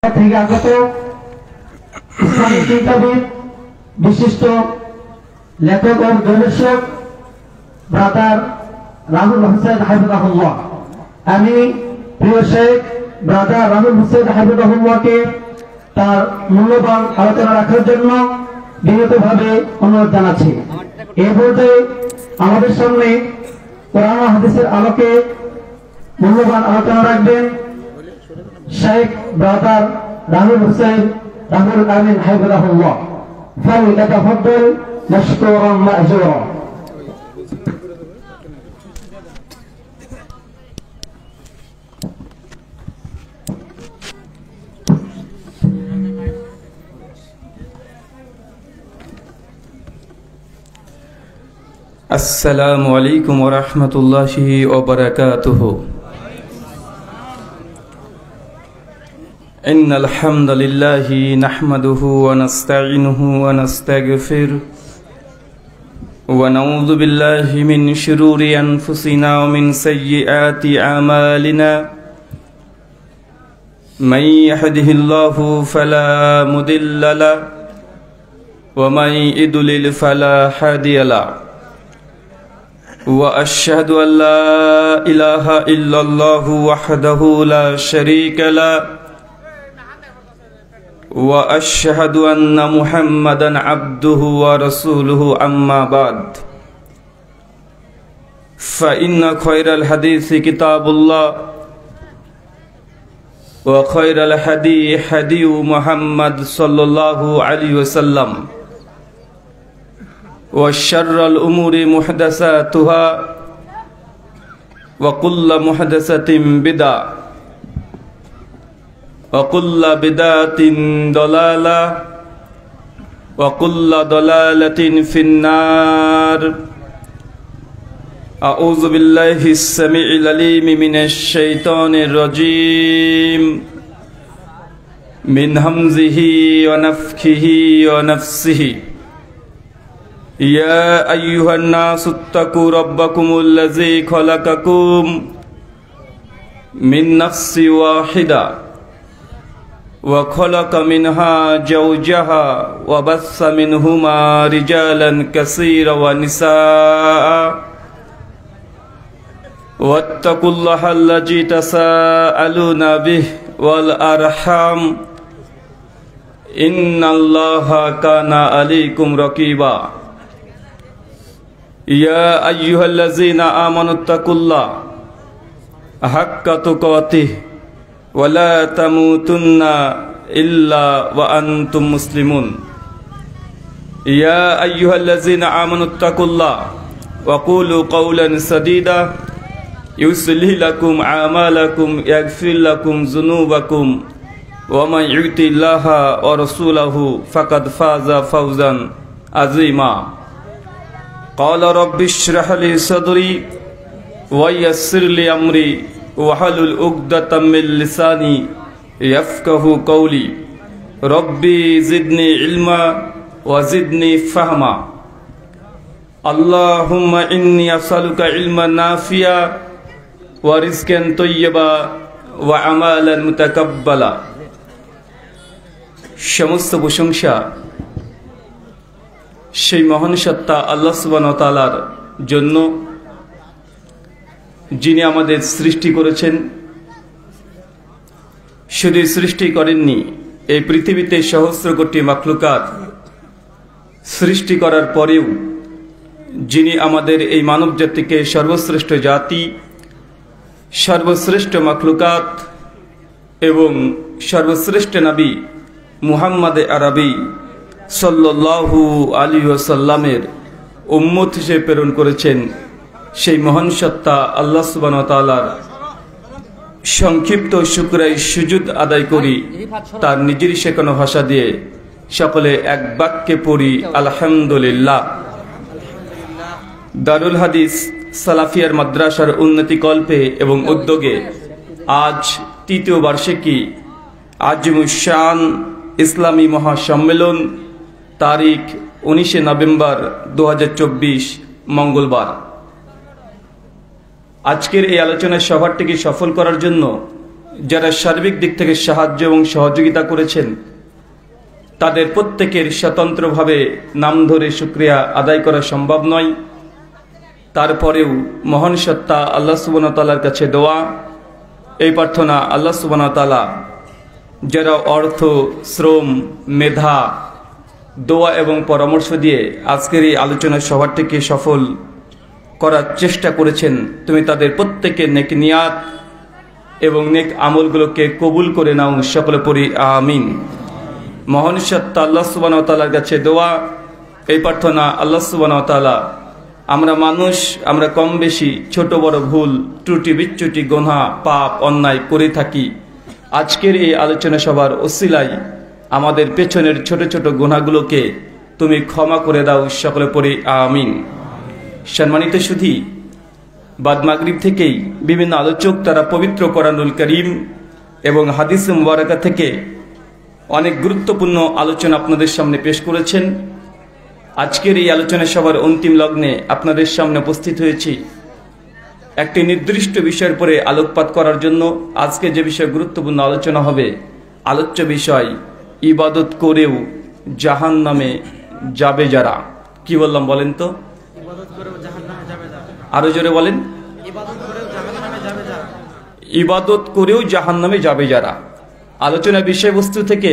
থেকে আগত ইসলামী চিন্তাবিদ, বিশিষ্ট লেখক ও গবেষক ব্রাদার রাহুল হোসেন হাফিজাহুল্লাহ। আমি প্রিয় শেখ ব্রাদার রাহুল হোসেন হাফিজাহুল্লাহকে তার মূল্যবান আলোচনা রাখার জন্য বিনীতভাবে অনুরোধ জানাচ্ছি। এই পর্যায়ে আমাদের সামনে কোরআন ও হাদিসের আলোকে মূল্যবান আলোচনা রাখবেন শেখ ব্রাদার রাহুল হোসেন রাহুল আমিন হাফিজাহুল্লাহ। فليتفضل مشكورا مأجورا। السلام عليكم ورحمة الله وبركاته. إن الحمد لله نحمده ونستعينه ونستغفره ونعوذ بالله من شرور أنفسنا ومن سيئات أعمالنا. من يهده الله فلا مضل له ومن يضلل فلا هادي له. وأشهد أن لا إله إلا الله وحده لا شريك له وأشهد أن محمدا عبده ورسوله. أما بعد فإن خير الحديث كتاب الله وخير الهدي هدي محمد صلى الله عليه وسلم وشر الأمور محدثاتها وكل محدثة بدعة وكل بدعة ضلالة وكل ضلالة في النار. أعوذ بالله السميع العليم من الشيطان الرجيم من همزه ونفخه ونفسه. يا أيها الناس اتقوا ربكم الذي خلقكم من نفس واحدة وخلق منها زوجها وبث منهما رجالا كثيرا ونساء واتقوا الله الذي تساءلون به والأرحام إن الله كان عليكم رقيبا. يا أيها الذين آمنوا اتقوا الله حق تقاته ولا تموتن إلا وأنتم مسلمون. يا أيها الذين آمنوا اتقوا الله وقولوا قولا سديدا يصلح لكم أعمالكم يغفر لكم ذنوبكم ومن يطع الله ورسوله فقد فاز فوزا عظيما. قال رب اشرح لي صدري ويسر لي أمري واحلل عقدة من لساني يفقهوا قولي. ربي زدني علما وزدني فهما. اللهم إني أسألك علما نافعا ورزقا طيبا وعملا متقبلا. সমস্ত প্রশংসা সেই মহান সত্তা আল্লাহ সুবহানাহু ওয়া তাআলার জন্য, যিনি আমাদের সৃষ্টি করেছেন। শুধু সৃষ্টি করেননি, এই পৃথিবীতে সহস্র কোটি মাখলুকাত সৃষ্টি করার পরেও যিনি আমাদের এই মানব জাতিকে সর্বশ্রেষ্ঠ জাতি, সর্বশ্রেষ্ঠ মাখলুকাত এবং সর্বশ্রেষ্ঠ নবী মুহাম্মদ আরবি সাল্লাল্লাহু আলাইহি ওয়াসাল্লামের উম্মত হিসেবে প্রেরণ করেছেন, সেই মহান সত্তা আল্লাহ সুবহানাহু ওয়া তাআলার সংক্ষিপ্ত শুকরাই সুজুদ আদায় করি। তার নিজেরই শেখানো ভাষা দিয়ে সকলে এক বাক্যে পড়ি আলহামদুলিল্লাহ। দারুল হাদিস সালাফিয়ার মাদ্রাসার উন্নতি কল্পে এবং উদ্যোগে আজ তৃতীয় বার্ষিকী আজিমুশ শান ইসলামী মহাসম্মেলন, তারিখ 19 নভেম্বর 2024 মঙ্গলবার। আজকের এই আলোচনার সভাটিকে সফল করার জন্য যারা সার্বিক দিক থেকে সাহায্য এবং সহযোগিতা করেছেন, তাদের প্রত্যেকের স্বতন্ত্রভাবে নাম ধরে শুকরিয়া আদায় করা সম্ভব নয়। তারপরেও মহান সত্তা আল্লাহ সুবহানাহু ওয়া তাআলার কাছে দোয়া, এই প্রার্থনা, আল্লাহ সুবহানাহু ওয়া তাআলা যারা অর্থ, শ্রম, মেধা, দোয়া এবং পরামর্শ দিয়ে আজকের এই আলোচনা সভাটিকে সফল করার চেষ্টা করেছেন, তুমি তাদের প্রত্যেকের নেক নিয়াত এবং নেক আমলগুলোকে কবুল করে নাও, সকলে পড়ি আমিন। মহান সত্তা আল্লাহ সুবহানাহু ওয়া তাআলার কাছে দোয়া, এই প্রার্থনা, আল্লাহ সুবহানাহু ওয়া তাআলা আমরা মানুষ, আমরা কম বেশি ছোট বড় ভুল ত্রুটি বিচ্যুতি গুনাহ পাপ অন্যায় করে থাকি। আজকের এই আলোচনা সভার ওসিলায় আমাদের পেছনের ছোট ছোট গুনাহগুলোকে তুমি ক্ষমা করে দাও, সকলে পড়ি আমিন। সম্মানিত সুধী, বাদ মাগরিব থেকেই বিভিন্ন আলোচক তারা পবিত্র কোরআনুল কারীম এবং হাদিস মুবারাকা থেকে অনেক গুরুত্বপূর্ণ আলোচনা আপনাদের সামনে পেশ করেছেন। আজকের এই আলোচনা সভার অন্তিম লগ্নে আপনাদের সামনে উপস্থিত হয়েছি একটি নির্দিষ্ট বিষয়ের উপরে আলোকপাত করার জন্য। আজকে যে বিষয় গুরুত্বপূর্ণ আলোচনা হবে, আলোচ্য বিষয় ইবাদত করেও জাহান্নামে যাবে যারা। কি বললাম বলেন তো? আরো জোরে বলেন। ইবাদত করেও জাহান্নামে যাবে যারা। আলোচনার বিষয়বস্তু থেকে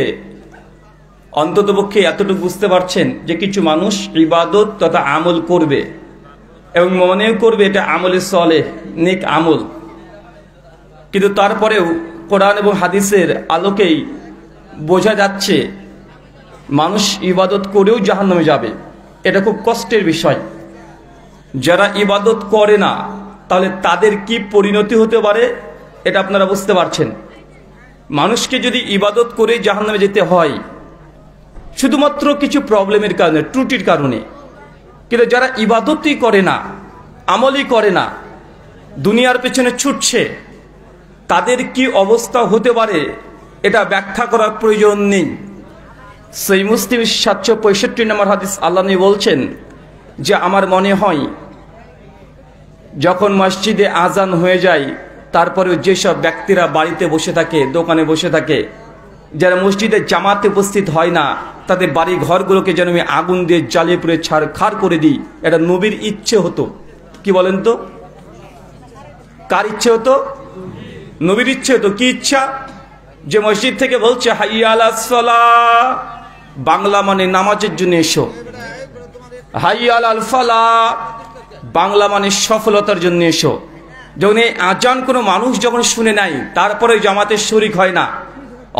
অন্ততপক্ষে এতটুকু বুঝতে পারছেন যে কিছু মানুষ ইবাদত তথা আমল করবে এবং মনেও করবে এটা আমলে সলেহ, নেক আমল, কিন্তু তারপরেও কোরআন এবং হাদিসের আলোকেই বোঝা যাচ্ছে মানুষ ইবাদত করেও জাহান্নামে যাবে। এটা খুব কষ্টের বিষয়। যারা ইবাদত করে না, তাহলে তাদের কি পরিণতি হতে পারে এটা আপনারা বুঝতে পারছেন। মানুষকে যদি ইবাদত করে জাহান্নামে যেতে হয় শুধুমাত্র কিছু প্রবলেমের কারণে, ত্রুটির কারণে, কিন্তু যারা ইবাদতই করে না, আমলই করে না, দুনিয়ার পেছনে ছুটছে, তাদের কি অবস্থা হতে পারে এটা ব্যাখ্যা করার প্রয়োজন নেই। সহিহ মুসলিম 765 নম্বর হাদিস, আল্লাহ নবী বলছেন যে আমার মনে হয় যখন মসজিদে আজান হয়ে যায় তারপরেও যেসব ব্যক্তিরা বাড়িতে বসে থাকে, দোকানে বসে থাকে, যারা মসজিদে জামাতে উপস্থিত হয় না, তাদের বাড়ি ঘরগুলোকে যেন আমি আগুন দিয়ে জ্বালিয়ে পুড়ে ছারখার করে দিই। এটা নবীর ইচ্ছে হতো। কি বলেন তো? কার ইচ্ছে হতো? নবীর ইচ্ছে হতো। কি ইচ্ছা? যে মসজিদ থেকে বলছে হাইয়া আলাস সালাহ, বাংলা মানে নামাজের জন্য এসো। হাইয়া আলাল ফালাহ, বাংলা মানে সফলতার জন্য এসো। যখন এই আজান কোনো মানুষ যখন শুনে নাই, তারপরে জামাতের শরীক হয় না,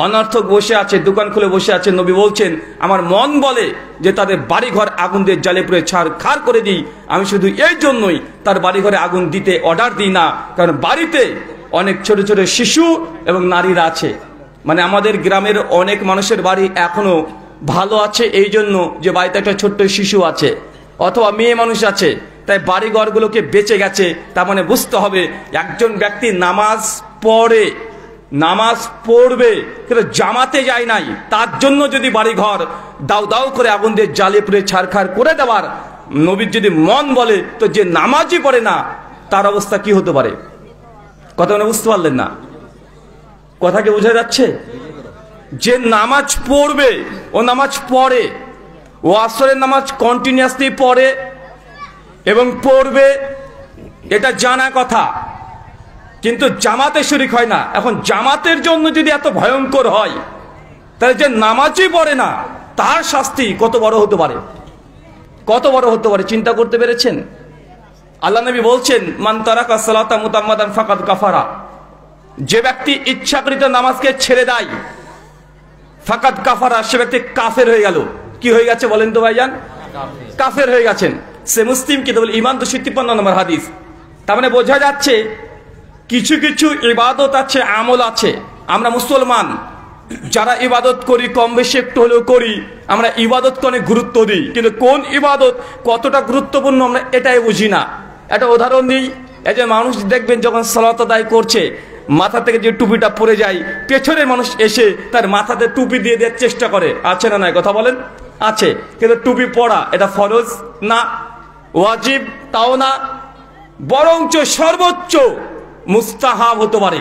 অনর্থক বসে আছে, দোকান খুলে বসে আছে, নবী বলছেন আমার মন বলে যে তাদের বাড়িঘর আগুন দিয়ে জ্বালিয়ে পুড়ে ছারখার করে দিই। আমি শুধু এই জন্যই তার বাড়িঘরে আগুন দিতে অর্ডার দিই না, কারণ বাড়িতে অনেক ছোট ছোট শিশু এবং নারীরা আছে। মানে আমাদের গ্রামের অনেক মানুষের বাড়ি এখনো ভালো আছে এই জন্য যে বাড়িতে একটা ছোট্ট শিশু আছে অথবা মেয়ে মানুষ আছে, তাই বাড়ি ঘরগুলোকে বেঁচে গেছে। তার মানে বুঝতে হবে একজন ব্যক্তি নামাজ পড়ে, নামাজ পড়বে কিন্তু জামাতে যায় নাই, তার জন্য যদি বাড়ি ঘর দাউ দাউ করে আগুন দিয়ে জ্বালিয়ে পুড়ে ছারখার করে দেওয়ার নবীর যদি মন বলে, তো যে নামাজই পড়ে না তার অবস্থা কি হতে পারে? কথা মানে বুঝতে পারলেন না? কথা কি বোঝা যাচ্ছে? যে নামাজ পড়বে, ও নামাজ পড়ে, ও আসরের নামাজ কন্টিনিউয়াসলি পড়ে এবং পড়বে, এটা জানা কথা, কিন্তু জামাতে শরীক হয় না। এখন জামাতের জন্য যদি এত ভয়ঙ্কর হয়, তাহলে যে নামাজই পড়ে না তার শাস্তি কত বড় হতে পারে, কত বড় হতে পারে চিন্তা করতে পেরেছেন? আল্লাহ নবী বলছেন মান তারাকা সালাতা মুতাম্মাদান ফাকাদ কাফারা, যে ব্যক্তি ইচ্ছাকৃত নামাজকে ছেড়ে দেয়, ফাকাদ কাফারা, সে ব্যক্তি কাফের হয়ে গেল। কি হয়ে গেছে বলেন তো ভাইজান? কাফের হয়ে গেছেন। সে মুসলিম কিতাবুল ঈমান 253 নম্বর হাদিস। তার মানে বোঝা যাচ্ছে কিছু কিছু ইবাদত আছে, আমল আছে, আমরা মুসলমান যারা ইবাদত করি, কম বেশি একটু হলেও করি, আমরা ইবাদতকে অনেক গুরুত্ব দিই, কিন্তু কোন ইবাদত কতটা গুরুত্বপূর্ণ আমরা এটাই বুঝি না। একটা উদাহরণ দিই, এই যে মানুষ দেখবেন যখন সালাত আদায় করছে, মাথা থেকে যে টুপিটা পরে যায়, পেছনের মানুষ এসে তার মাথাতে টুপি দিয়ে দেওয়ার চেষ্টা করে, আছে না নাই? কথা বলেন। আছে, কিন্তু টুপি পরা এটা ফরজ না, ওয়াজিব তাও না, বরঞ্চ সর্বোচ্চ মুস্তাহাব হতে পারে।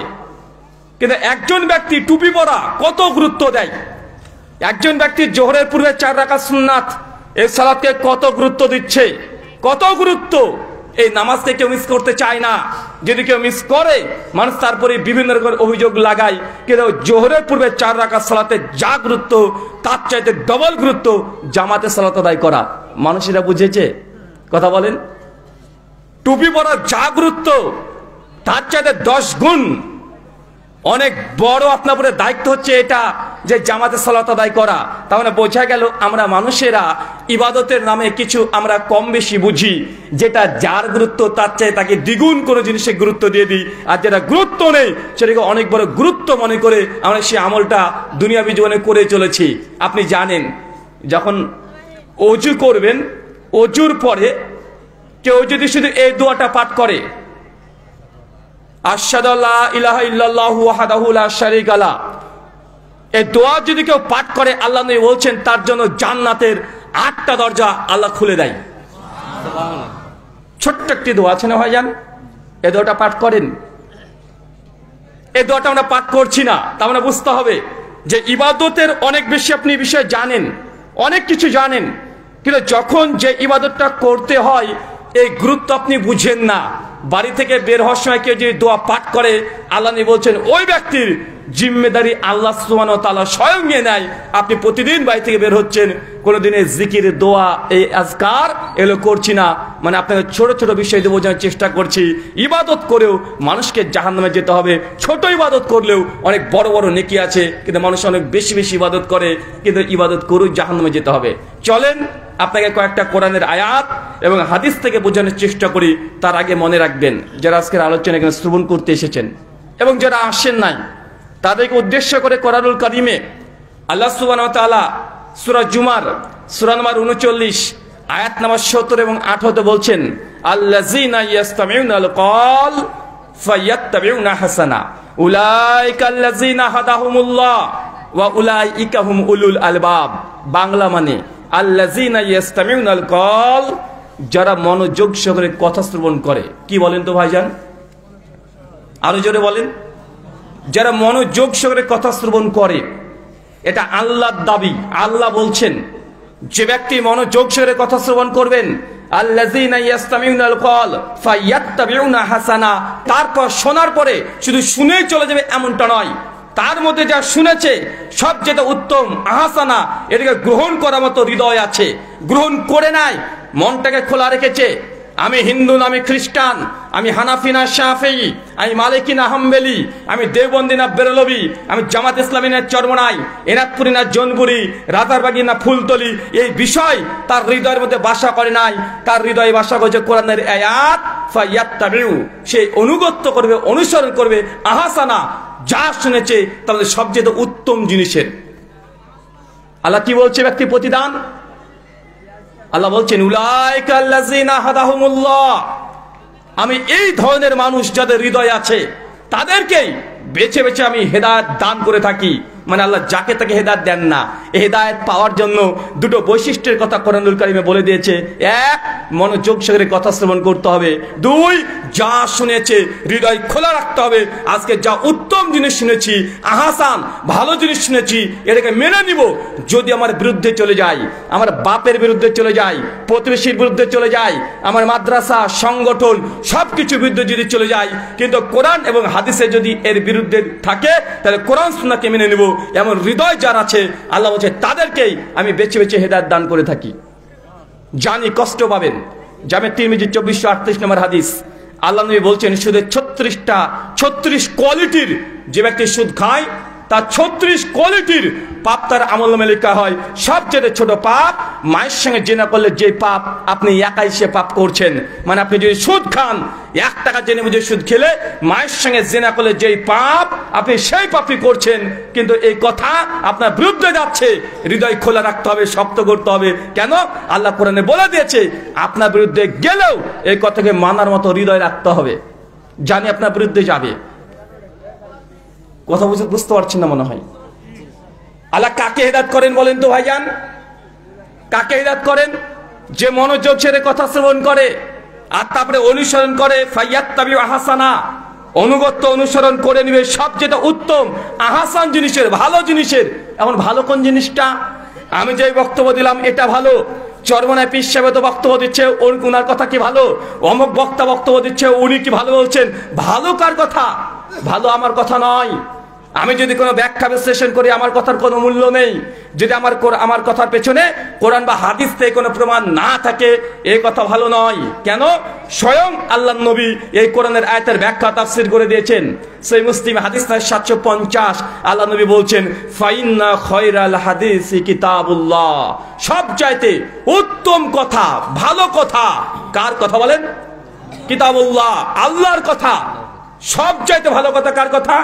কিন্তু একজন ব্যক্তি টুপি পরা কত গুরুত্ব দেয়, একজন ব্যক্তি জোহরের পূর্বে 4 রাকাত সুন্নাত এই সালাতকে কত গুরুত্ব দিচ্ছে, কত গুরুত্ব। এই নামাজকে কেউ মিস করতে চায় না, যদি কেউ মিস করে মানুষ তারপরে বিভিন্ন রকমের অভিযোগ লাগায়। কিন্তু জোহরের পূর্বে 4 রাকাত সালাতে যা গুরুত্ব তার চাইতে ডবল গুরুত্ব জামাতে সালাত আদায় করা। মানুষেরা বুঝেছে? কথা বলেন। টুপি পরা যা গুরুত্ব তার চাইতে 10 গুণ অনেক বড় আপনার উপরে দায়িত্ব হচ্ছে এটা যে জামাতে সালাত আদায় করা। তাহলে বোঝা গেল আমরা মানুষেরা ইবাদতের নামে কিছু আমরা কম বেশি বুঝি, যেটা যার গুরুত্ব তার চাই তাকে দ্বিগুণ কোনো জিনিসে গুরুত্ব দিয়ে দিই, আর যেটা গুরুত্ব নেই সেটাকে অনেক বড় গুরুত্ব মনে করে আমরা সেই আমলটা দুনিয়াবি জীবনে করে চলেছি। আপনি জানেন যখন অজু করবেন, অজুর পরে কেউ যদি শুধু এই দোয়াটা পাঠ করে, আশহাদু আল্লা ইলাহা ইল্লাল্লাহু ওয়াহদাহু লা শারীকা লাহ, এই দোয়া যদি কেউ পাঠ করে আল্লাহ নবী বলছেন তার জন্য জান্নাতের 8টা দরজা আল্লাহ খুলে দেয়। ছোট্ট একটি দোয়া আছে না ভাইজান, এই দোয়াটা পাঠ করেন। এই দোয়াটা আমরা পাঠ করছি না, তা আমরা বুঝতে হবে যে ইবাদতের অনেক বেশি আপনি বিষয় জানেন, অনেক কিছু জানেন, কিন্তু যখন যে ইবাদতটা করতে হয় এই গুরুত্ব আপনি বুঝেন না। বাড়ি থেকে বের হওয়ার সময় কেউ যদি দোয়া পাঠ করে আল্লাহ নবী বলছেন ওই ব্যক্তির জিম্মেদারি আল্লাহ সুবহানাহু ওয়া তাআলা স্বয়ং নিয়ে নেয়। আপনি প্রতিদিন বাড়ি থেকে বের হচ্ছেন, কোনোদিনে জিকির, দোয়া, এই আজকার এগুলো করছি না, মানে আপনাকে ছোট ছোট বিষয় দিয়ে বোঝানোর চেষ্টা করছি। ইবাদত করেও মানুষকে জাহান্নামে যেতে হবে, ছোট ইবাদত করলেও অনেক বড় বড় নেকি আছে, কিন্তু মানুষ অনেক বেশি বেশি ইবাদত করে, কিন্তু ইবাদত করেও জাহান্নামে যেতে হবে। চলেন আপনাকে কয়েকটা কোরআনের আয়াত এবং হাদিস থেকে বোঝানোর চেষ্টা করি। তার আগে মনে রাখবেন যারা আজকের আলোচনা এখানে শ্রবণ করতে এসেছেন এবং যারা আসেন নাই তাদেরকে উদ্দেশ্য করে কোরআনুল কারিমে আল্লাহ সুবহানাহু ওয়া তাআলা সূরা জুমার সূরা নম্বর 39 আয়াত নম্বর 17 এবং 18 বলছেন, আল্লাযীনা ইয়াসতামিউনাল কওল ফায়াত্তাবিউনা হাসানা উলাইকা আল্লাযীনা হাদাহুমুল্লাহ ওয়া উলাইকা হুম উলুল আলবাব। বাংলা মানে আল্লাযীনা ইয়াসতামিউনাল কওল, যারা মনোযোগ সহকারে কথা শ্রবণ করে। কি বলেন তো ভাইজান, আরো জোরে বলেন। যারা মনোযোগ সহকারে কথা শ্রবণ করে, এটা আল্লাহর দাবি। আল্লাহ বলছেন যে ব্যক্তি মনোযোগ সহকারে কথা শ্রবণ করবেন, আল্লাযীনা ইয়াসতামিউনাল কওল ফায়াত্তাবিউনা হাসানা, তারপর শোনার পরে শুধু শুনেই চলে যাবে এমনটা নয়, তার মধ্যে যা শুনেছে সবচেয়ে উত্তম আহসানা, এটাকে গ্রহণ করার মতো হৃদয় আছে, গ্রহণ করে নাই, মনটাকে খোলা রেখেছে। আমি হিন্দু না আমি খ্রিস্টান, আমি হানাফি না শাফেঈ, আমি মালিকি না হাম্বলি, আমি দেওবন্দি না বেরলভি, আমি জামাত ইসলামী না চরমনাই, এনাদপুরি না জনপুরি, রাজারবাগী না ফুলতলি, এই বিষয় তার হৃদয়ের মধ্যে বাসা করে নাই। তার হৃদয়ে বাসা করেছে কোরআনের আয়াত, ফায়াত্তাবিউ, সে অনুগত্য করবে, অনুসরণ করবে আহসানা, যা শুনেছে তাহলে সবচেয়ে উত্তম জিনিসের। আল্লাহ কি বলছে ব্যক্তি প্রতিদান? আল্লাহ বলছেন উলাইকা আল্লাযীনা হাদাহুমুল্লাহ, আমি এই ধরনের মানুষ যাদের হৃদয় আছে তাদেরকেই বেছে বেছে আমি হেদায়েত দান করে থাকি। মানে আল্লাহ যাকে তাকে হেদায়েত দেন না। এই হেদায়েত পাওয়ার জন্য দুটো বৈশিষ্ট্যের কথা কোরআনুল কারিমে বলে দিয়েছে। এক, মনোযোগ সহকারে কথা শ্রবণ করতে হবে। দুই, যা শুনেছে হৃদয় খোলা রাখতে হবে। আজকে যা উত্তম জিনিস শুনেছি, আহসান ভালো জিনিস শুনেছি, এটাকে মেনে নিব। যদি আমার বিরুদ্ধে চলে যায়, আমার বাপের বিরুদ্ধে চলে যায়, প্রতিবেশীর বিরুদ্ধে চলে যায়, আমার মাদ্রাসা সংগঠন সবকিছু বিরুদ্ধে যদি চলে যায়, কিন্তু কোরআন এবং হাদিসে যদি এর বিরুদ্ধে থাকে তাহলে কোরআন সুন্নাহকে মেনে নেব। এমন হৃদয় যার আছে আল্লাহ বলছে তাদেরকেই আমি বেছে বেছে হেদায়েত দান করে থাকি। জানি কষ্ট পাবেন। জামে তিরমিজি 2438 নম্বর হাদিস, আল্লাহ নবী বলছেন সুদের 36 কোয়ালিটির যে ব্যক্তি সুদ খায় তার 36 কোয়ালিটির পাপ তার আমলনামায় লেখা হয়। সবচেয়ে ছোট পাপ মায়ের সঙ্গে জিনা করলে যে পাপ আপনি একাই সে পাপ করছেন। মানে আপনি যদি সুদ খান, 1 টাকা জেনে বুঝে সুদ খেলে মায়ের সঙ্গে জিনা করলে যেই পাপ আপনি সেই পাপই করছেন। কিন্তু এই কথা আপনার বিরুদ্ধে যাচ্ছে, হৃদয় খোলা রাখতে হবে, শক্ত করতে হবে। কেন? আল্লাহ কোরআনে বলে দিয়েছে আপনার বিরুদ্ধে গেলেও এই কথাকে মানার মতো হৃদয় রাখতে হবে। জানি আপনার বিরুদ্ধে যাবে, কথা বুঝতে পারছেন না মনে হয়। আল্লাহ কাকে হেদায়েত করেন বলেন তো ভাইজান? কাকে হেদায়েত করেন? যে মনোযোগ ছেড়ে কথা শ্রবণ করে আর তারপরে অনুসরণ করে, ফায়াত্তাবিউ আহসানা, অনুগত্য অনুসরণ করে নিবে সবচেয়ে উত্তম আহসান জিনিসের, ভালো জিনিসের। এখন ভালো কোন জিনিসটা? আমি যে বক্তব্য দিলাম এটা ভালো, চরমনায় পীর সাহেব তো বক্তব্য দিচ্ছে, ওনার কথা কি ভালো, অমুক বক্তা বক্তব্য দিচ্ছে উনি কি ভালো বলছেন। ভালো কার কথা? ভালো আমার কথা নয়। আমি যদি কোনো ব্যাখ্যা বিশ্লেষণ করি আমার কথার কোনো মূল্য নেই। যদি আমার কথার পেছনে কোরআন বা হাদিস থেকে কোনো প্রমাণ না থাকে, এই কথা ভালো নয়। কেন? স্বয়ং আল্লাহর নবী এই কোরআনের আয়াতের ব্যাখ্যা তাফসীর করে দিয়েছেন। সহিহ মুসলিম হাদিস 750 আল্লাহ নবী বলছেন, ফাইন্না খায়রাল হাদিসি কিতাবুল্লাহ, সবচাইতে উত্তম কথা, ভালো কথা কার কথা বলেন? কিতাবুল্লাহ, আল্লাহর কথা। সবচাইতে ভালো কথা কার কথা?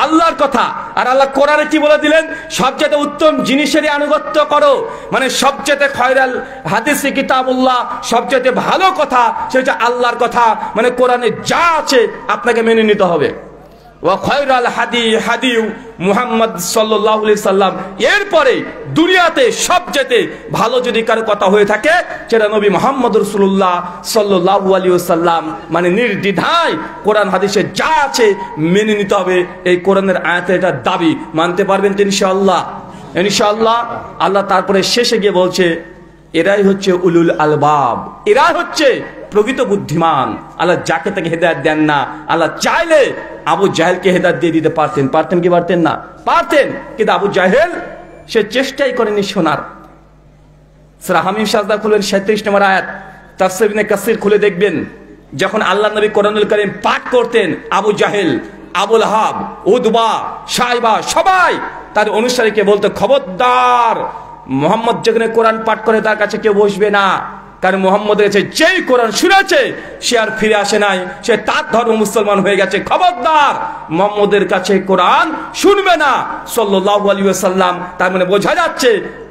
আল্লাহর কথা। আর আল্লাহ কোরআনে কি বলে দিলেন? সবচেয়ে উত্তম জিনিসেরই আনুগত্য করো, মানে সবচেয়ে খায়রাল হাদিসি কিতাবুল্লাহ, সবচেয়ে ভালো কথা সেটা আল্লাহর কথা, মানে কোরআনে যা আছে আপনাকে মেনে নিতে হবে। ওয়া খায়রাল হাদি হাদি মুহাম্মদ সাল্লাল্লাহু আলাইহি সাল্লাম, এরপরে দুনিয়াতে সবচেয়ে ভালো যদি কারো কথা হয়ে থাকে সেটা নবী মুহাম্মদ রাসূলুল্লাহ সাল্লাল্লাহু আলাইহি ওয়াসাল্লাম, মানে নির্দ্বিধায় কোরআন হাদিসে যা আছে মেনে নিতে হবে। এই কোরআনের আয়াতে এটা দাবি, মানতে পারবেন তো ইনশাআল্লাহ? ইনশাআল্লাহ। আল্লাহ তারপরে শেষে গিয়ে বলছে এরাই হচ্ছে উলুল আলবাব, এরা হচ্ছে প্রকৃত বুদ্ধিমান। আল্লাহ যাকে তাকে হেদায়েত দেন না। আল্লাহ চাইলে আবু জাহেলকে হেদায়েত দিয়ে দিতে পারতেন, পারতেন কি পারতেন না? পারতেন, কিন্তু আবু জাহেল সে চেষ্টাই করেনি শোনার। সূরা হামিম সাজদা খুলেন 37 নম্বর আয়াত, তাফসীর ইবনে কাসির খুলে দেখবেন। যখন আল্লাহ নবী কোরআনুল কারীম পাঠ করতেন, আবু জাহেল, আবুল হাব, উদবা, সাইবা সবাই তার অনুসারীকে বলতো, খবরদার মুহাম্মদ যেখানে কোরআন পাঠ করে তার কাছে কেউ বসবে না। কারণ মুহাম্মদের কাছে যেই কোরআন শুনেছে সে আর ফিরে আসে নাই, সে তার ধর্ম মুসলমান হয়ে গেছে। খবরদার মুহাম্মদের কাছে কোরআন শুনবে না সাল্লাল্লাহু আলাইহি ওয়াসাল্লাম। তার মানে বোঝা যাচ্ছে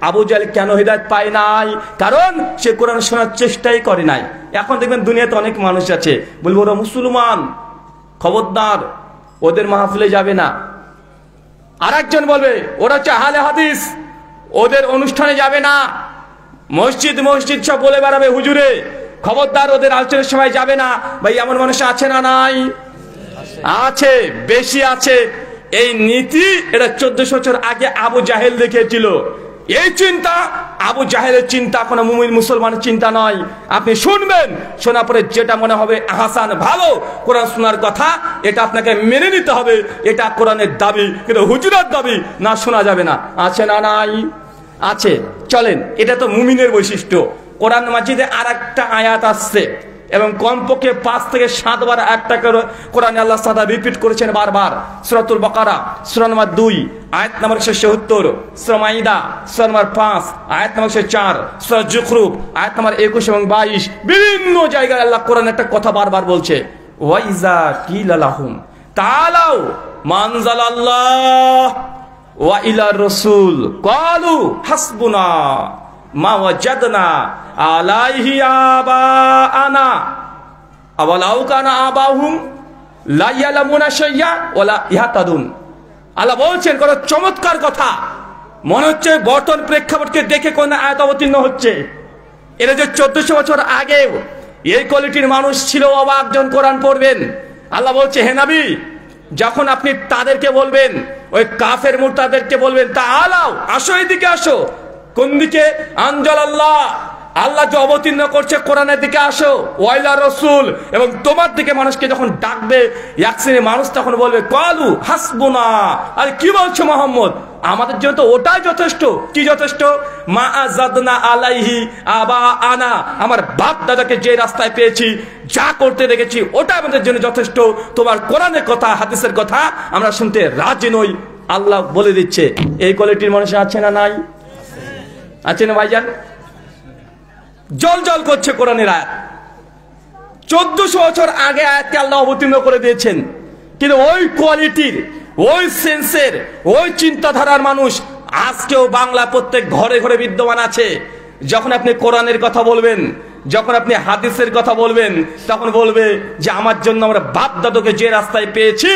আবু জাহেল কেন হিদায়াত পায় নাই? কারণ সে কোরআন শোনার চেষ্টাই করে নাই। এখন দেখবেন দুনিয়াতে অনেক মানুষ আছে বলবো ওরা মুসলমান, খবরদার ওদের মাহফিলে যাবে না। আরেকজন বলবে ওরা হচ্ছে আহলে হাদিস, ওদের অনুষ্ঠানে যাবে না। মসজিদ মসজিদ সব বলে বেড়াবে হুজুরে, খবরদার ওদের আলোচনার সময় যাবে না। ভাই এমন মানুষ আছে না নাই? আছে, বেশি আছে। এই নীতি এটা 1400 বছর আগে আবু জাহেল দেখিয়েছিল। এই চিন্তা আবু জাহেলের চিন্তা, কোনো মুমিন মুসলমানের চিন্তা নয়। আপনি শুনবেন, শোনার পরে যেটা মনে হবে আহসান ভালো কোরআন শোনার কথা, এটা আপনাকে মেনে নিতে হবে। এটা কোরআনের দাবি, কিন্তু হুজুরের দাবি না শোনা যাবে না। আছে না নাই? আছে। চলেন, এটা তো মুমিনের বৈশিষ্ট্য। কোরআন মাজিদে আর একটা আয়াত আসছে এবং কমপক্ষে 5 থেকে 7 বার একটা করে কোরআনে আল্লাহ সাদা রিপিট করেছেন বারবার। সূরাতুল বাকারা সূরা নম্বর 2 আয়াত নম্বর 176, সূরা মাইদা সূরা নম্বর 5 আয়াত নম্বর 104, সূরা যুখরুফ আয়াত নম্বর 21 এবং 22, বিভিন্ন জায়গায় আল্লাহ কোরআন একটা কথা বারবার বলছে, ওয়াইজা কিলা লাহুম তাআলাউ মানজালাল্লাহ ওয়া ইলা রাসূল ক্বালু হাসবুনা মা ওয়াজাদনা আলাইহি আবাআনা আওয়ালাউ কানা আবাহুম লা ইয়ালামুনা শাইয়া ওয়ালা ইয়াহতাদুন। আল্লাহ বলছেন কত চমৎকার কথা, মনে হচ্ছে বর্তমান প্রেক্ষাপটকে দেখে কোন আয়াত অবতীর্ণ হচ্ছে। এরা যে 1400 বছর আগে এই কোয়ালিটির মানুষ ছিল, অবাকজন কোরআন পড়বেন। আল্লাহ বলছে হে নবী, যখন আপনি তাদেরকে বলবেন, ওই কাফের মুরতাদদেরকে বলবেন তা আলাও, আসো এদিকে আসো। কোন দিকে? আনজালাল্লাহ, আল্লাহ যে অবতীর্ণ করছে কোরআনের দিকে আসো, ওয়াইলা রাসূল, এবং তোমার দিকে মানুষকে যখন ডাকবে এক শ্রেণীর মানুষ তখন বলবে ক্বালু হাসবুনা, আরে কি বলছো মুহাম্মদ, আমাদের জন্য তো ওটাই যথেষ্ট। কি যথেষ্ট? মা আযাদনা আলাইহি আবাআনা, আমার বাপ দাদাকে যে রাস্তায় পেয়েছি, যা করতে দেখেছি ওটা আমাদের জন্য যথেষ্ট। তোমার কোরআনের কথা হাদিসের কথা আমরা শুনতে রাজি নই। আল্লাহ বলে দিচ্ছে। এই কোয়ালিটির মানুষ আছে না নাই? আছে না ভাইজান? জল জল করছে কোরআনের আয়াত। 1400 বছর আগে আয়াতকে আল্লাহ অবতীর্ণ করে দিয়েছেন, কিন্তু ওই কোয়ালিটির, ওই সেন্সের, ওই চিন্তাধারার মানুষ আজকেও বাংলা প্রত্যেক ঘরে ঘরে বিদ্যমান আছে। যখন আপনি কোরআনের কথা বলবেন, যখন আপনি হাদিসের কথা বলবেন, তখন বলবে যে আমার জন্য আমরা বাপ দাদুকে যে রাস্তায় পেয়েছি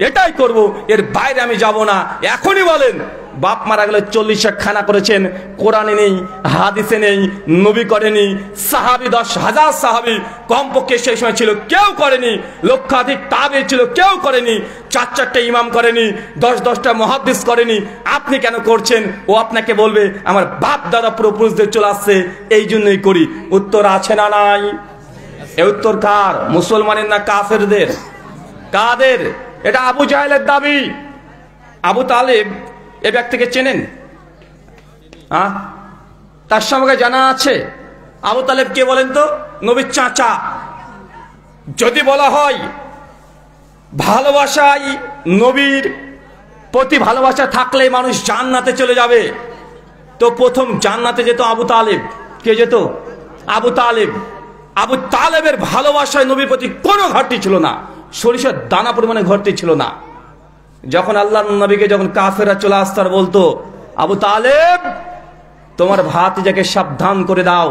এটাই করব, এর বাইরে আমি যাব না। এখনই বলেন বাপ মারা গেলে 40 খানা করেছেন, কোরআনে নেই, হাদিসে নেই, নবী করেনি, সাহাবী 10,000 সাহাবী কমপক্ষে সেই সময় ছিল, কেউ করেনি, লক্ষাধিক তাবেঈ ছিল, কেউ করেনি, 4-4টা ইমাম করেনি, 10-10টা মুহাদ্দিস করেনি, আপনি কেন করছেন? ও আপনাকে বলবে আমার বাপ দাদা পূর্বপুরুষদের চলে আসছে, এই জন্যই করি। উত্তর আছে না নাই? এই উত্তর কার? মুসলমানের না কাফেরদের? কাদের? এটা আবু জাহেলের দাবি। আবু তালেব এ ব্যক্তিকে চেনেন? তার সম্পর্কে জানা আছে? আবু তালেব কে বলেন তো? নবীর চাচা। যদি বলা হয় ভালোবাসাই নবীর প্রতি ভালোবাসা থাকলে মানুষ জান্নাতে চলে যাবে, তো প্রথম জান্নাতে যেত আবু তালেব। কে যেত? আবু তালেব। আবু তালেবের ভালোবাসায় নবীর প্রতি কোনো ঘাটতি ছিল না, সরিষার দানা পরিমাণে ঘাটতি ছিল না। যখন আল্লাহ নবীকে যখন কাফেররা চলে আসতো আর বলতো আবু তালেব তোমার ভাতিজাকে সাবধান করে দাও,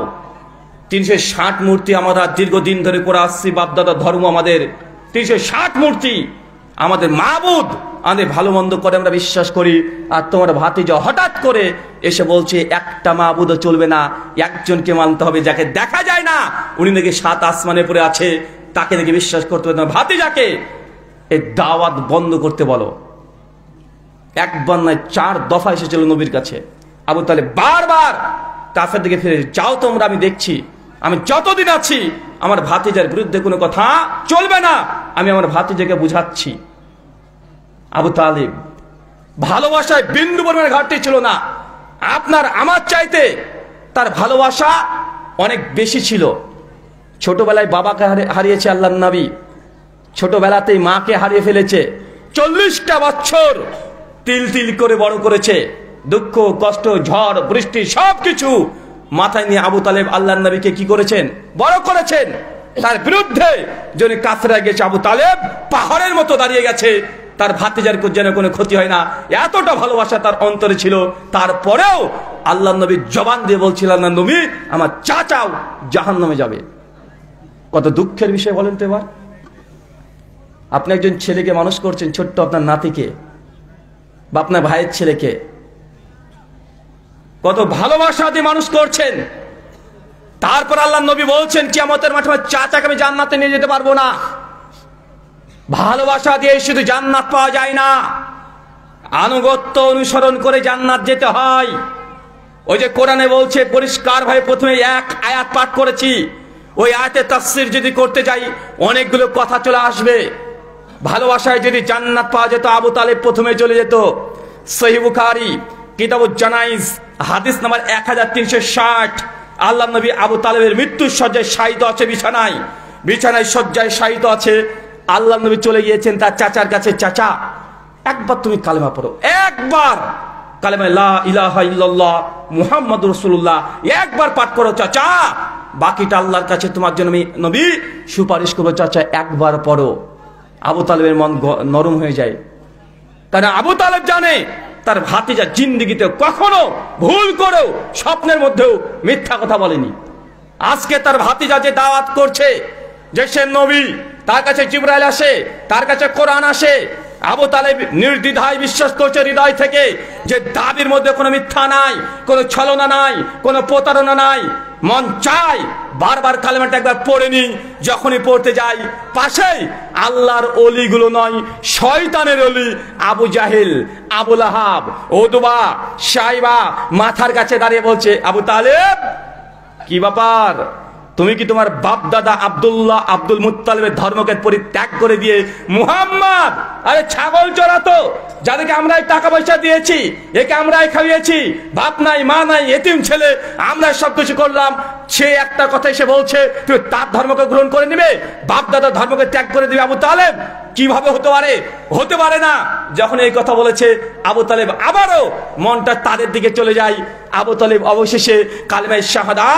360 মূর্তি আমরা দীর্ঘদিন ধরে করে আসছি, বাপদাদার ধর্ম আমাদের 360 মূর্তি, আমাদের মাবুদ, আমাদের ভালো মন্দ করে আমরা বিশ্বাস করি, আর তোমার ভাতিজা হঠাৎ করে এসে বলছে একটা মাবুদও চলবে না, একজনকে মানতে হবে যাকে দেখা যায় না, উনি নাকি 7 আসমানে পড়ে আছে, তাকে নাকি বিশ্বাস করতে হবে। তোমার ভাতিজাকে এই দাওয়াত বন্ধ করতে বলো। একবার নয় 4 দফা এসেছিল নবীর কাছে। আবু তালেব বারবার কাফের দিকে ফিরে, যাও তোমরা, আমি দেখছি, আমি যতদিন আছি আমার ভাতিজার বিরুদ্ধে কোনো কথা চলবে না, আমি আমার ভাতিজাকে বুঝাচ্ছি। আবু তালেব ভালোবাসায় বিন্দু পরিমাণে ঘাটতি ছিল না। আপনার আমার চাইতে তার ভালোবাসা অনেক বেশি ছিল। ছোটবেলায় বাবাকে হারিয়েছে আল্লাহর নবী, ছোটবেলাতেই মাকে হারিয়ে ফেলেছে, 40টা বছর তিল তিল করে বড় করেছে, দুঃখ কষ্ট ঝড় বৃষ্টি সবকিছু মাথায় নিয়ে আবু তালেব আল্লাহর নবীকে কি করেছেন? বড় করেছেন। তার বিরুদ্ধে যিনি কাফেররা গেছে, আবু তালেব পাহাড়ের মতো দাঁড়িয়ে গেছে, তার ভাতিজার যেন কোনো ক্ষতি হয় না, এতটা ভালোবাসা তার অন্তরে ছিল। তারপরেও আল্লাহর নবী জবান দিয়ে বলছিলেন না নবী আমার চাচাও জাহান্নামে যাবে। কত দুঃখের বিষয় বলেন তো। এবার আপনি একজন ছেলেকে মানুষ করছেন, ছোট্ট আপনার নাতিকে বা আপনার ভাইয়ের ছেলেকে, কত ভালোবাসা দিয়ে মানুষ করছেন, তারপর আল্লাহর নবী বলছেন কিয়ামতের মাঠে আমার চাচাকে আমি জান্নাতে নিয়ে যেতে পারবো না। ভালোবাসা দিয়ে শুধু জান্নাত পাওয়া যায় না, আনুগত্য অনুসরণ করে জান্নাত যেতে হয়। ওই যে কোরআনে বলছে পরিষ্কার ভাবে, প্রথমে এক আয়াত পাঠ করেছি, ওই আয়াতে তাফসীর যদি করতে যাই অনেকগুলো কথা চলে আসবে। ভালোবাসায় যদি জান্নাত পাওয়া যেত আবু তালেব প্রথমে চলে যেত। সহিহ বুখারী কিতাবুজ জানাইজ হাদিস নাম্বার 1360, আল্লাহ নবী আবু তালেবের মৃত্যুর শয্যায় শায়িত আছে, বিছানায় শয্যায় শায়িত আছে। আল্লাহ নবী চলে গিয়েছেন তার চাচার কাছে, চাচা একবার তুমি কালেমা পড়ো, একবার কালেমা লা ইলাহা ইল্লাল্লাহ মুহাম্মাদুর রাসূলুল্লাহ একবার পাঠ করো চাচা, বাকিটা আল্লাহর কাছে তোমার জন্য আমি নবী সুপারিশ করবো, চাচা একবার পড়ো। আবু তালেবের মন নরম হয়ে যায়, কারণ আবু তালেব জানে তার ভাতিজা জিন্দেগিতে কখনো ভুল করেও স্বপ্নের মধ্যেও মিথ্যা কথা বলেনি। আজকে তার ভাতিজা যে দাওয়াত করছে যে সে নবী, তার কাছে জিবরাইল আসে, তার কাছে কোরআন আসে, আবু তালেব নির্দ্বিধায় বিশ্বাস করছে হৃদয় থেকে যে দাবির মধ্যে কোনো মিথ্যা নাই, কোনো ছলনা নাই, কোনো প্রতারণা নাই। মন চায় বারবার কালেমাটা একবার পড়ে নি, যখনই পড়তে যাই পাশেই আল্লাহর অলিগুলো নয় শয়তানের অলি আবু জাহেল, আবু লাহাব, উতবা, শাইবা মাথার কাছে দাঁড়িয়ে বলছে আবু তালেব কি ব্যাপার, তুমি কি তোমার বাপ দাদা আব্দুল্লাহ আব্দুল মুত্তালিবের ধর্মকে পরিত্যাগ করে দিয়ে মুহাম্মদ, আরে ছাগল চড়াতো, যাদেরকে আমরাই টাকা পয়সা দিয়েছি, একে আমরাই খাইয়েছি, বাপ নাই মা নাই এতিম ছেলে, আমরা সবকিছু করলাম, সে একটা কথা এসে বলছে তুমি তার ধর্মকে গ্রহণ করে নিবে, বাপ দাদার ধর্মকে ত্যাগ করে দিবে। আবু তালেব কিভাবে হতে পারে? হতে পারে না। যখন এই কথা বলেছে আবু তালেব আবারও মনটা তাদের দিকে চলে যায়। আবু তালেব অবশেষে কালেমায়ে শাহাদা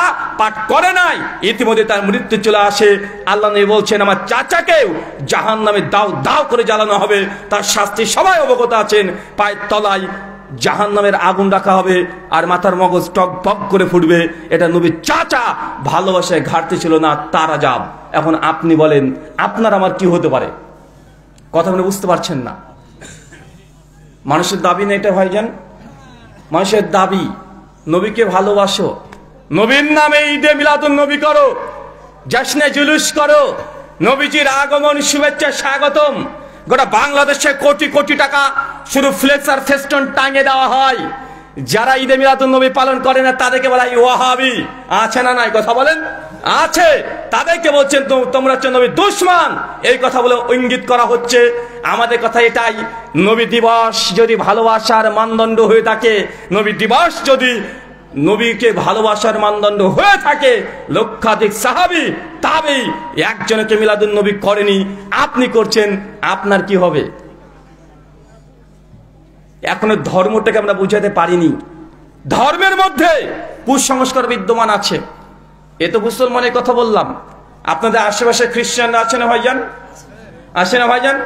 পাঠ করে নাই, ইতিমধ্যে তার মৃত্যু চলে আসে। আল্লাহ নবী বলছেন আমার চাচাকেও জাহান্নামে দাও দাও করে জ্বালানো হবে, তার শাস্তি সবাই অবগত আছেন। পায়ের তলায় জাহান্নামের আগুন রাখা হবে আর মাথার মগজ টক টক করে ফুটবে। এটা নবীর চাচা ভালোবাসায় ঘাটতি ছিল না, তার আযাব। এখন আপনি বলেন আপনার আমার কি হতে পারে? কথা বলে বুঝতে পারছেন না। মানুষের দাবি না এটা ভাইজান, মানুষের দাবি নবীকে ভালোবাসো, নবীর নামে ঈদে মিলাদুন নবী করো, জশ্নে জুলুস করো, নবীজির আগমন শুভেচ্ছা স্বাগতম। গোটা বাংলাদেশে কোটি কোটি টাকা শুধু ফ্লেক্স আর ফেস্টন টাঙিয়ে দেওয়া হয়। যারা ঈদে মিলাদুন নবী পালন করে না তাদেরকে বলা হয় ওয়াহাবি। আছে না নাই কথা বলেন? আছে। তাদেরকে বলছেন তোমরা হচ্ছে নবী দুশমন, এই কথা বলে ইঙ্গিত করা হচ্ছে। আমাদের কথা এটাই, নবী দিবস যদি ভালোবাসার মানদণ্ড হয়ে থাকে, নবী দিবস যদি নবীকে ভালোবাসার মানদণ্ড হয়ে থাকে, লক্ষাধিক সাহাবী তাবেঈ একজনকে মিলাদুন নবী করেনি, আপনি করছেন, আপনার কি হবে? এখনো ধর্মটাকে আমরা বুঝাতে পারিনি। ধর্মের মধ্যে কুসংস্কার বিদ্যমান আছে। এ তো মুসলমানের কথা বললাম, আপনাদের আশেপাশে খ্রিস্টানরা আছে না ভাইজান? আছে না ভাইজান?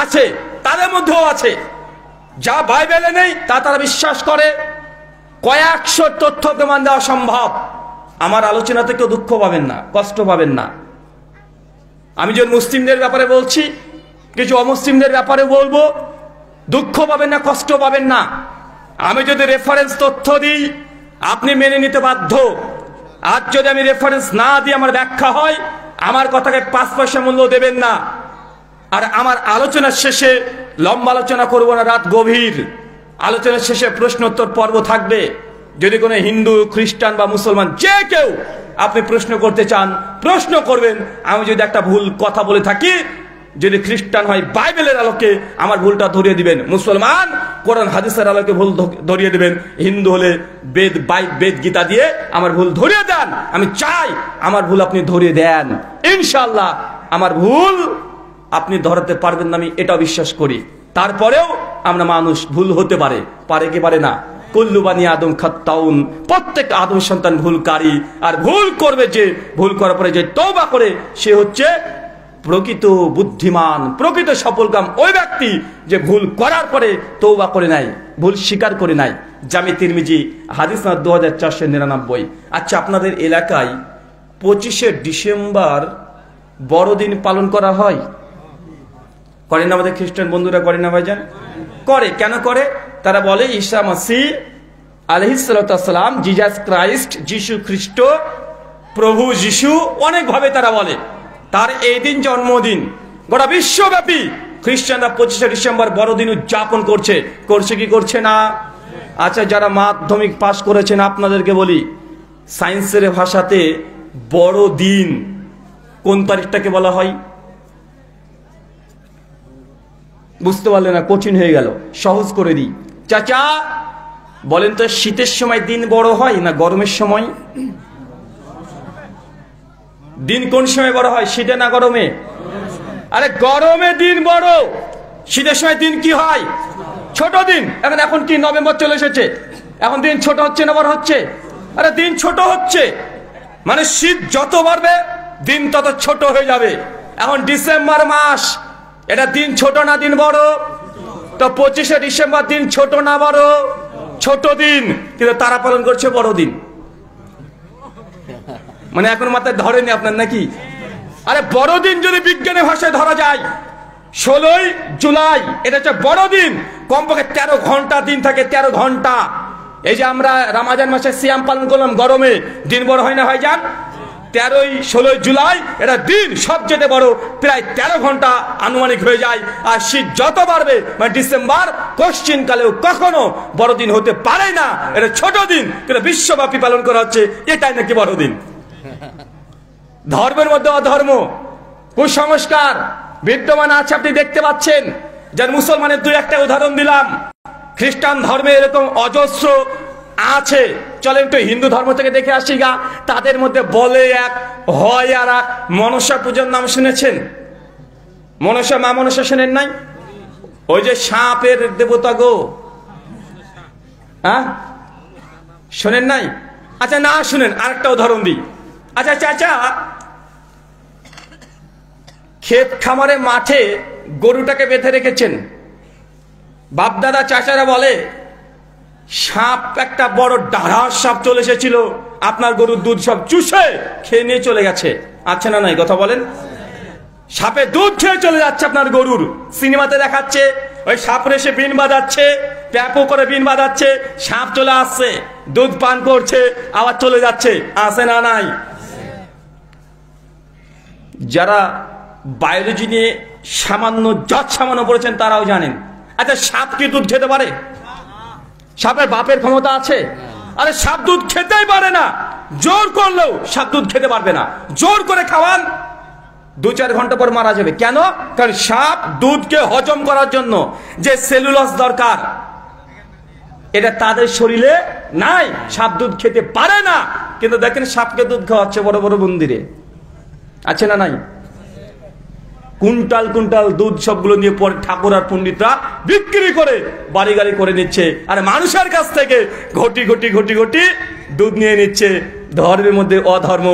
আছে। তাদের মধ্যেও আছে যা বাইবেলে নেই তা তারা বিশ্বাস করে। কয়েকশো তথ্য প্রমাণ দেওয়া সম্ভব। আমার আলোচনাতে কেউ দুঃখ পাবেন না, কষ্ট পাবেন না। আমি যখন মুসলিমদের ব্যাপারে বলছি, কিছু অমুসলিমদের ব্যাপারে বলবো, দুঃখ পাবেন না, কষ্ট পাবেন না। আমি যদি রেফারেন্স তথ্য দিই আপনি মেনে নিতে বাধ্য। আর যদি আমি রেফারেন্স না দিই, আমার ব্যাখ্যা হয়, আমার কথাকে 5 পয়সা মূল্য দেবেন না। আর আমার আলোচনার শেষে লম্বা আলোচনা করবো না, রাত গভীর। আলোচনার শেষে প্রশ্নোত্তর পর্ব থাকবে। যদি কোনো হিন্দু, খ্রিস্টান বা মুসলমান যে কেউ আপনি প্রশ্ন করতে চান, প্রশ্ন করবেন। আমি যদি একটা ভুল কথা বলে থাকি, যদি খ্রিস্টান হয় বাইবেলের আলোকে আমার ভুলটা ধরিয়ে দিবেন, মুসলমান কোরআন হাদিসের আলোকে ভুল ধরিয়ে দিবেন, হিন্দু হলে বেদ গীতা দিয়ে আমার ভুল ধরিয়ে দেন। আমি চাই আমার ভুল আপনি ধরিয়ে দেন। ইনশাআল্লাহ আমার ভুল আপনি ধরাতে পারবেন না, আমি এটাও বিশ্বাস করি। তারপরেও আমরা মানুষ, ভুল হতে পারে, পারে কি পারে না? কুল্লু বানি আদম খাত্তাউন, প্রত্যেক আদম সন্তান ভুলকারী। আর ভুল করবে যে, ভুল করার পরে যে তওবা করে, সে হচ্ছে প্রকৃত বুদ্ধিমান, প্রকৃত সফলকাম ওই ব্যক্তি যে ভুল করার পরে তওবা করে নাই, ভুল স্বীকার করে নাই। জামি তিরমিজি হাদিস নাম্বার 2499। আচ্ছা, আপনাদের এলাকায় 25শে ডিসেম্বর বড়দিন পালন করা হয়? করে না? আমাদের খ্রিস্টান বন্ধুরা করে না ভাইজান? করে। কেন করে? তারা বলে ঈসা মাসিহ আলাইহিস সালাতু ওয়াস সালাম, জিসাস ক্রাইস্ট, যিশু খ্রিস্ট, প্রভু যিশু, অনেকভাবে তারা বলে। তার এই দিন জন্মদিন। গোটা বিশ্বব্যাপী খ্রিস্টানরা 25শে ডিসেম্বর বড়দিন উদযাপন করছে। করছে কি করছে না? আচ্ছা, যারা মাধ্যমিক পাশ করেছেন আপনাদেরকে বলি, সায়েন্সের ভাষাতে বড়দিন কোন তারিখটাকে বলা হয়? বুঝতে পারলে না? কঠিন হয়ে গেল, সহজ করে দিই। চাচা বলেন তো, শীতের সময় দিন বড় হয় না গরমের সময়? দিন কোন সময় বড় হয়, শীতে না গরমে? আরে গরমে দিন বড়, শীতের সময় দিন কি হয়? ছোট দিন। এখন কি নভেম্বর চলে এসেছে, এখন দিন ছোট হচ্ছে না বড় হচ্ছে? আরে দিন ছোট হচ্ছে। মানে শীত যত বাড়বে দিন তত ছোট হয়ে যাবে। এখন ডিসেম্বর মাস, এটা দিন ছোট না দিন বড়? তো 25শে ডিসেম্বর দিন ছোট না বড়? ছোট দিন, কিন্তু তারা পালন করছে বড় দিন। মানে এখন মাথায় ধরেনি আপনার নাকি? আরে বড়দিন যদি বিজ্ঞানের ভাষায় ধরা যায়, 16ই জুলাই এটা হচ্ছে বড়দিন। কমপক্ষে 13 ঘন্টা দিন থাকে, 13 ঘন্টা। এই যে আমরা রমজান মাসে সিয়াম পালন করলাম, গরমে দিন বড় হয় না ভাইজান? 16ই জুলাই এটা দিন সবচেয়ে বড়, প্রায় 13 ঘন্টা আনুমানিক হয়ে যায়। আর শীত যত বাড়বে, মানে ডিসেম্বর কোশ্চিন কালেও কখনো বড়দিন হতে পারে না। এটা ছোট দিন, কিন্তু বিশ্বব্যাপী পালন করা হচ্ছে, এটাই নাকি বড়দিন। ধর্মের মধ্যে অধর্ম, কুসংস্কার বিদ্যমান আছে, আপনি দেখতে পাচ্ছেন। যার মুসলমানের 2-1টা উদাহরণ দিলাম, খ্রিস্টান ধর্মে এরকম অজস্র আছে। চলেন একটু হিন্দু ধর্ম থেকে দেখে আসি গা। তাদের মধ্যে বলে এক, হয় আর এক। মনসা পূজার নাম শুনেছেন? মনসা, মা মনসা শোনেন নাই? ওই যে সাপের দেবতা গো, হ্যাঁ শোনেন নাই? আচ্ছা না শুনেন, আরেকটা উদাহরণ দিই। আচ্ছা চাচা, ক্ষেত খামারে মাঠে গরুটাকে বেঁধে রেখেছেন। বাপদাদা চাচারা বলে সাপ, একটা বড় ডাঢ়ার সাপ চলে এসেছিল, আপনার গরুর দুধ সব চুষে খেয়ে নিয়ে চলে গেছে। আচ্ছা না নাই কথা বলেন? সাপে দুধ খেয়ে চলে যাচ্ছে আপনার গরুর। সিনেমাতে দেখাচ্ছে ওই সাপরে এসে বিন বাজাচ্ছে, প্যাপো করে বিন বাজাচ্ছে, সাপ চলে আসছে, দুধ পান করছে, আবার চলে যাচ্ছে, আসে না নাই? যারা বায়োলজি নিয়ে সামান্য সামান্য পড়েছেন তারাও জানেন। আচ্ছা, সাপ কি দুধ খেতে পারে? সাপের বাপের ক্ষমতা আছে? আরে সাপ দুধ খেতেই পারে না। জোর করলেও সাপ দুধ খেতে পারবে না। জোর করে খাওয়ান, 2-4 ঘন্টা পর মারা যাবে। কেন? কারণ সাপ দুধকে হজম করার জন্য যে সেলুলোজ দরকার, এটা তাদের শরীরে নাই। সাপ দুধ খেতে পারে না, কিন্তু দেখেন সাপকে দুধ খাওয়াচ্ছে বড় বড় মন্দিরে, আছে না নাই? কুইন্টাল কুইন্টাল দুধ সবগুলো নিয়ে পরে ঠাকুর আর পণ্ডিতরা বিক্রি করে বাড়ি গাড়ি করে নিচ্ছে, আর মানুষের কাছ থেকে ঘটি ঘটি ঘটি ঘটি দুধ নিয়ে নিচ্ছে। ধর্মের মধ্যে অধর্ম।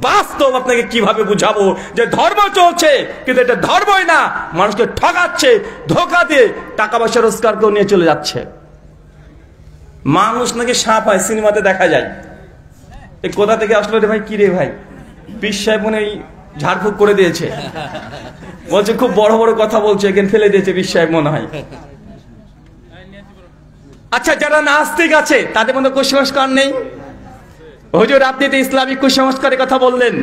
বাস্তব আপনাকে কিভাবে বুঝাবো যে ধর্ম চলছে, কিন্তু এটা ধর্মই না, মানুষকে ঠকাচ্ছে, ধোকা দিয়ে টাকা পয়সা রোজগার করে নিয়ে চলে যাচ্ছে। মানুষ নাকি সাপ হয়, সিনেমাতে দেখা যায়। এই কোথা থেকে আসলো রে ভাই? কি রে ভাই? পীর সাহেব মনে হয় ঝাড়ফুঁক করে দিয়েছে, বলছে খুব বড় বড় কথা বলছে, এখানে ফেলে দিয়েছে পীর সাহেব মনে হয়। আচ্ছা, যারা নাস্তিক আছে তাদের মধ্যে কুসংস্কার নেই? হুজুর আপনি তো ইসলামিক কুসংস্কারের কথা বললেন,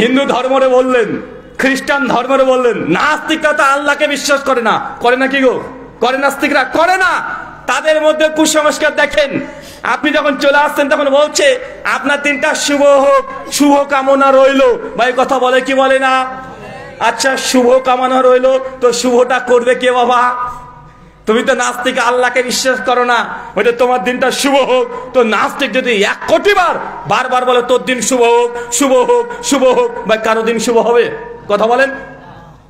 হিন্দু ধর্মরে বললেন, খ্রিস্টান ধর্মরে বললেন, নাস্তিকরা তো আল্লাহকে বিশ্বাস করে না। করে না কি গো? করে নাস্তিকরা? করে না। তাদের মধ্যে কুসংস্কার দেখেন। আপনি যখন চলে আসছেন তখন বলছে আপনার দিনটা শুভ হোক, শুভ কামনা রইল। ভাই কথা বলে কি বলে না? আচ্ছা, শুভ কামনা রইল, তো শুভটা করবে কে বাবা? তুমি তো নাস্তিক, আল্লাহকে বিশ্বাস করো না, ওইটা তোমার দিনটা শুভ হোক। তো নাস্তিক যদি 1 কোটি বার বারবার বলে তোর দিন শুভ হোক, শুভ হোক, শুভ হোক, ভাই কারো দিন শুভ হবে? কথা বলেন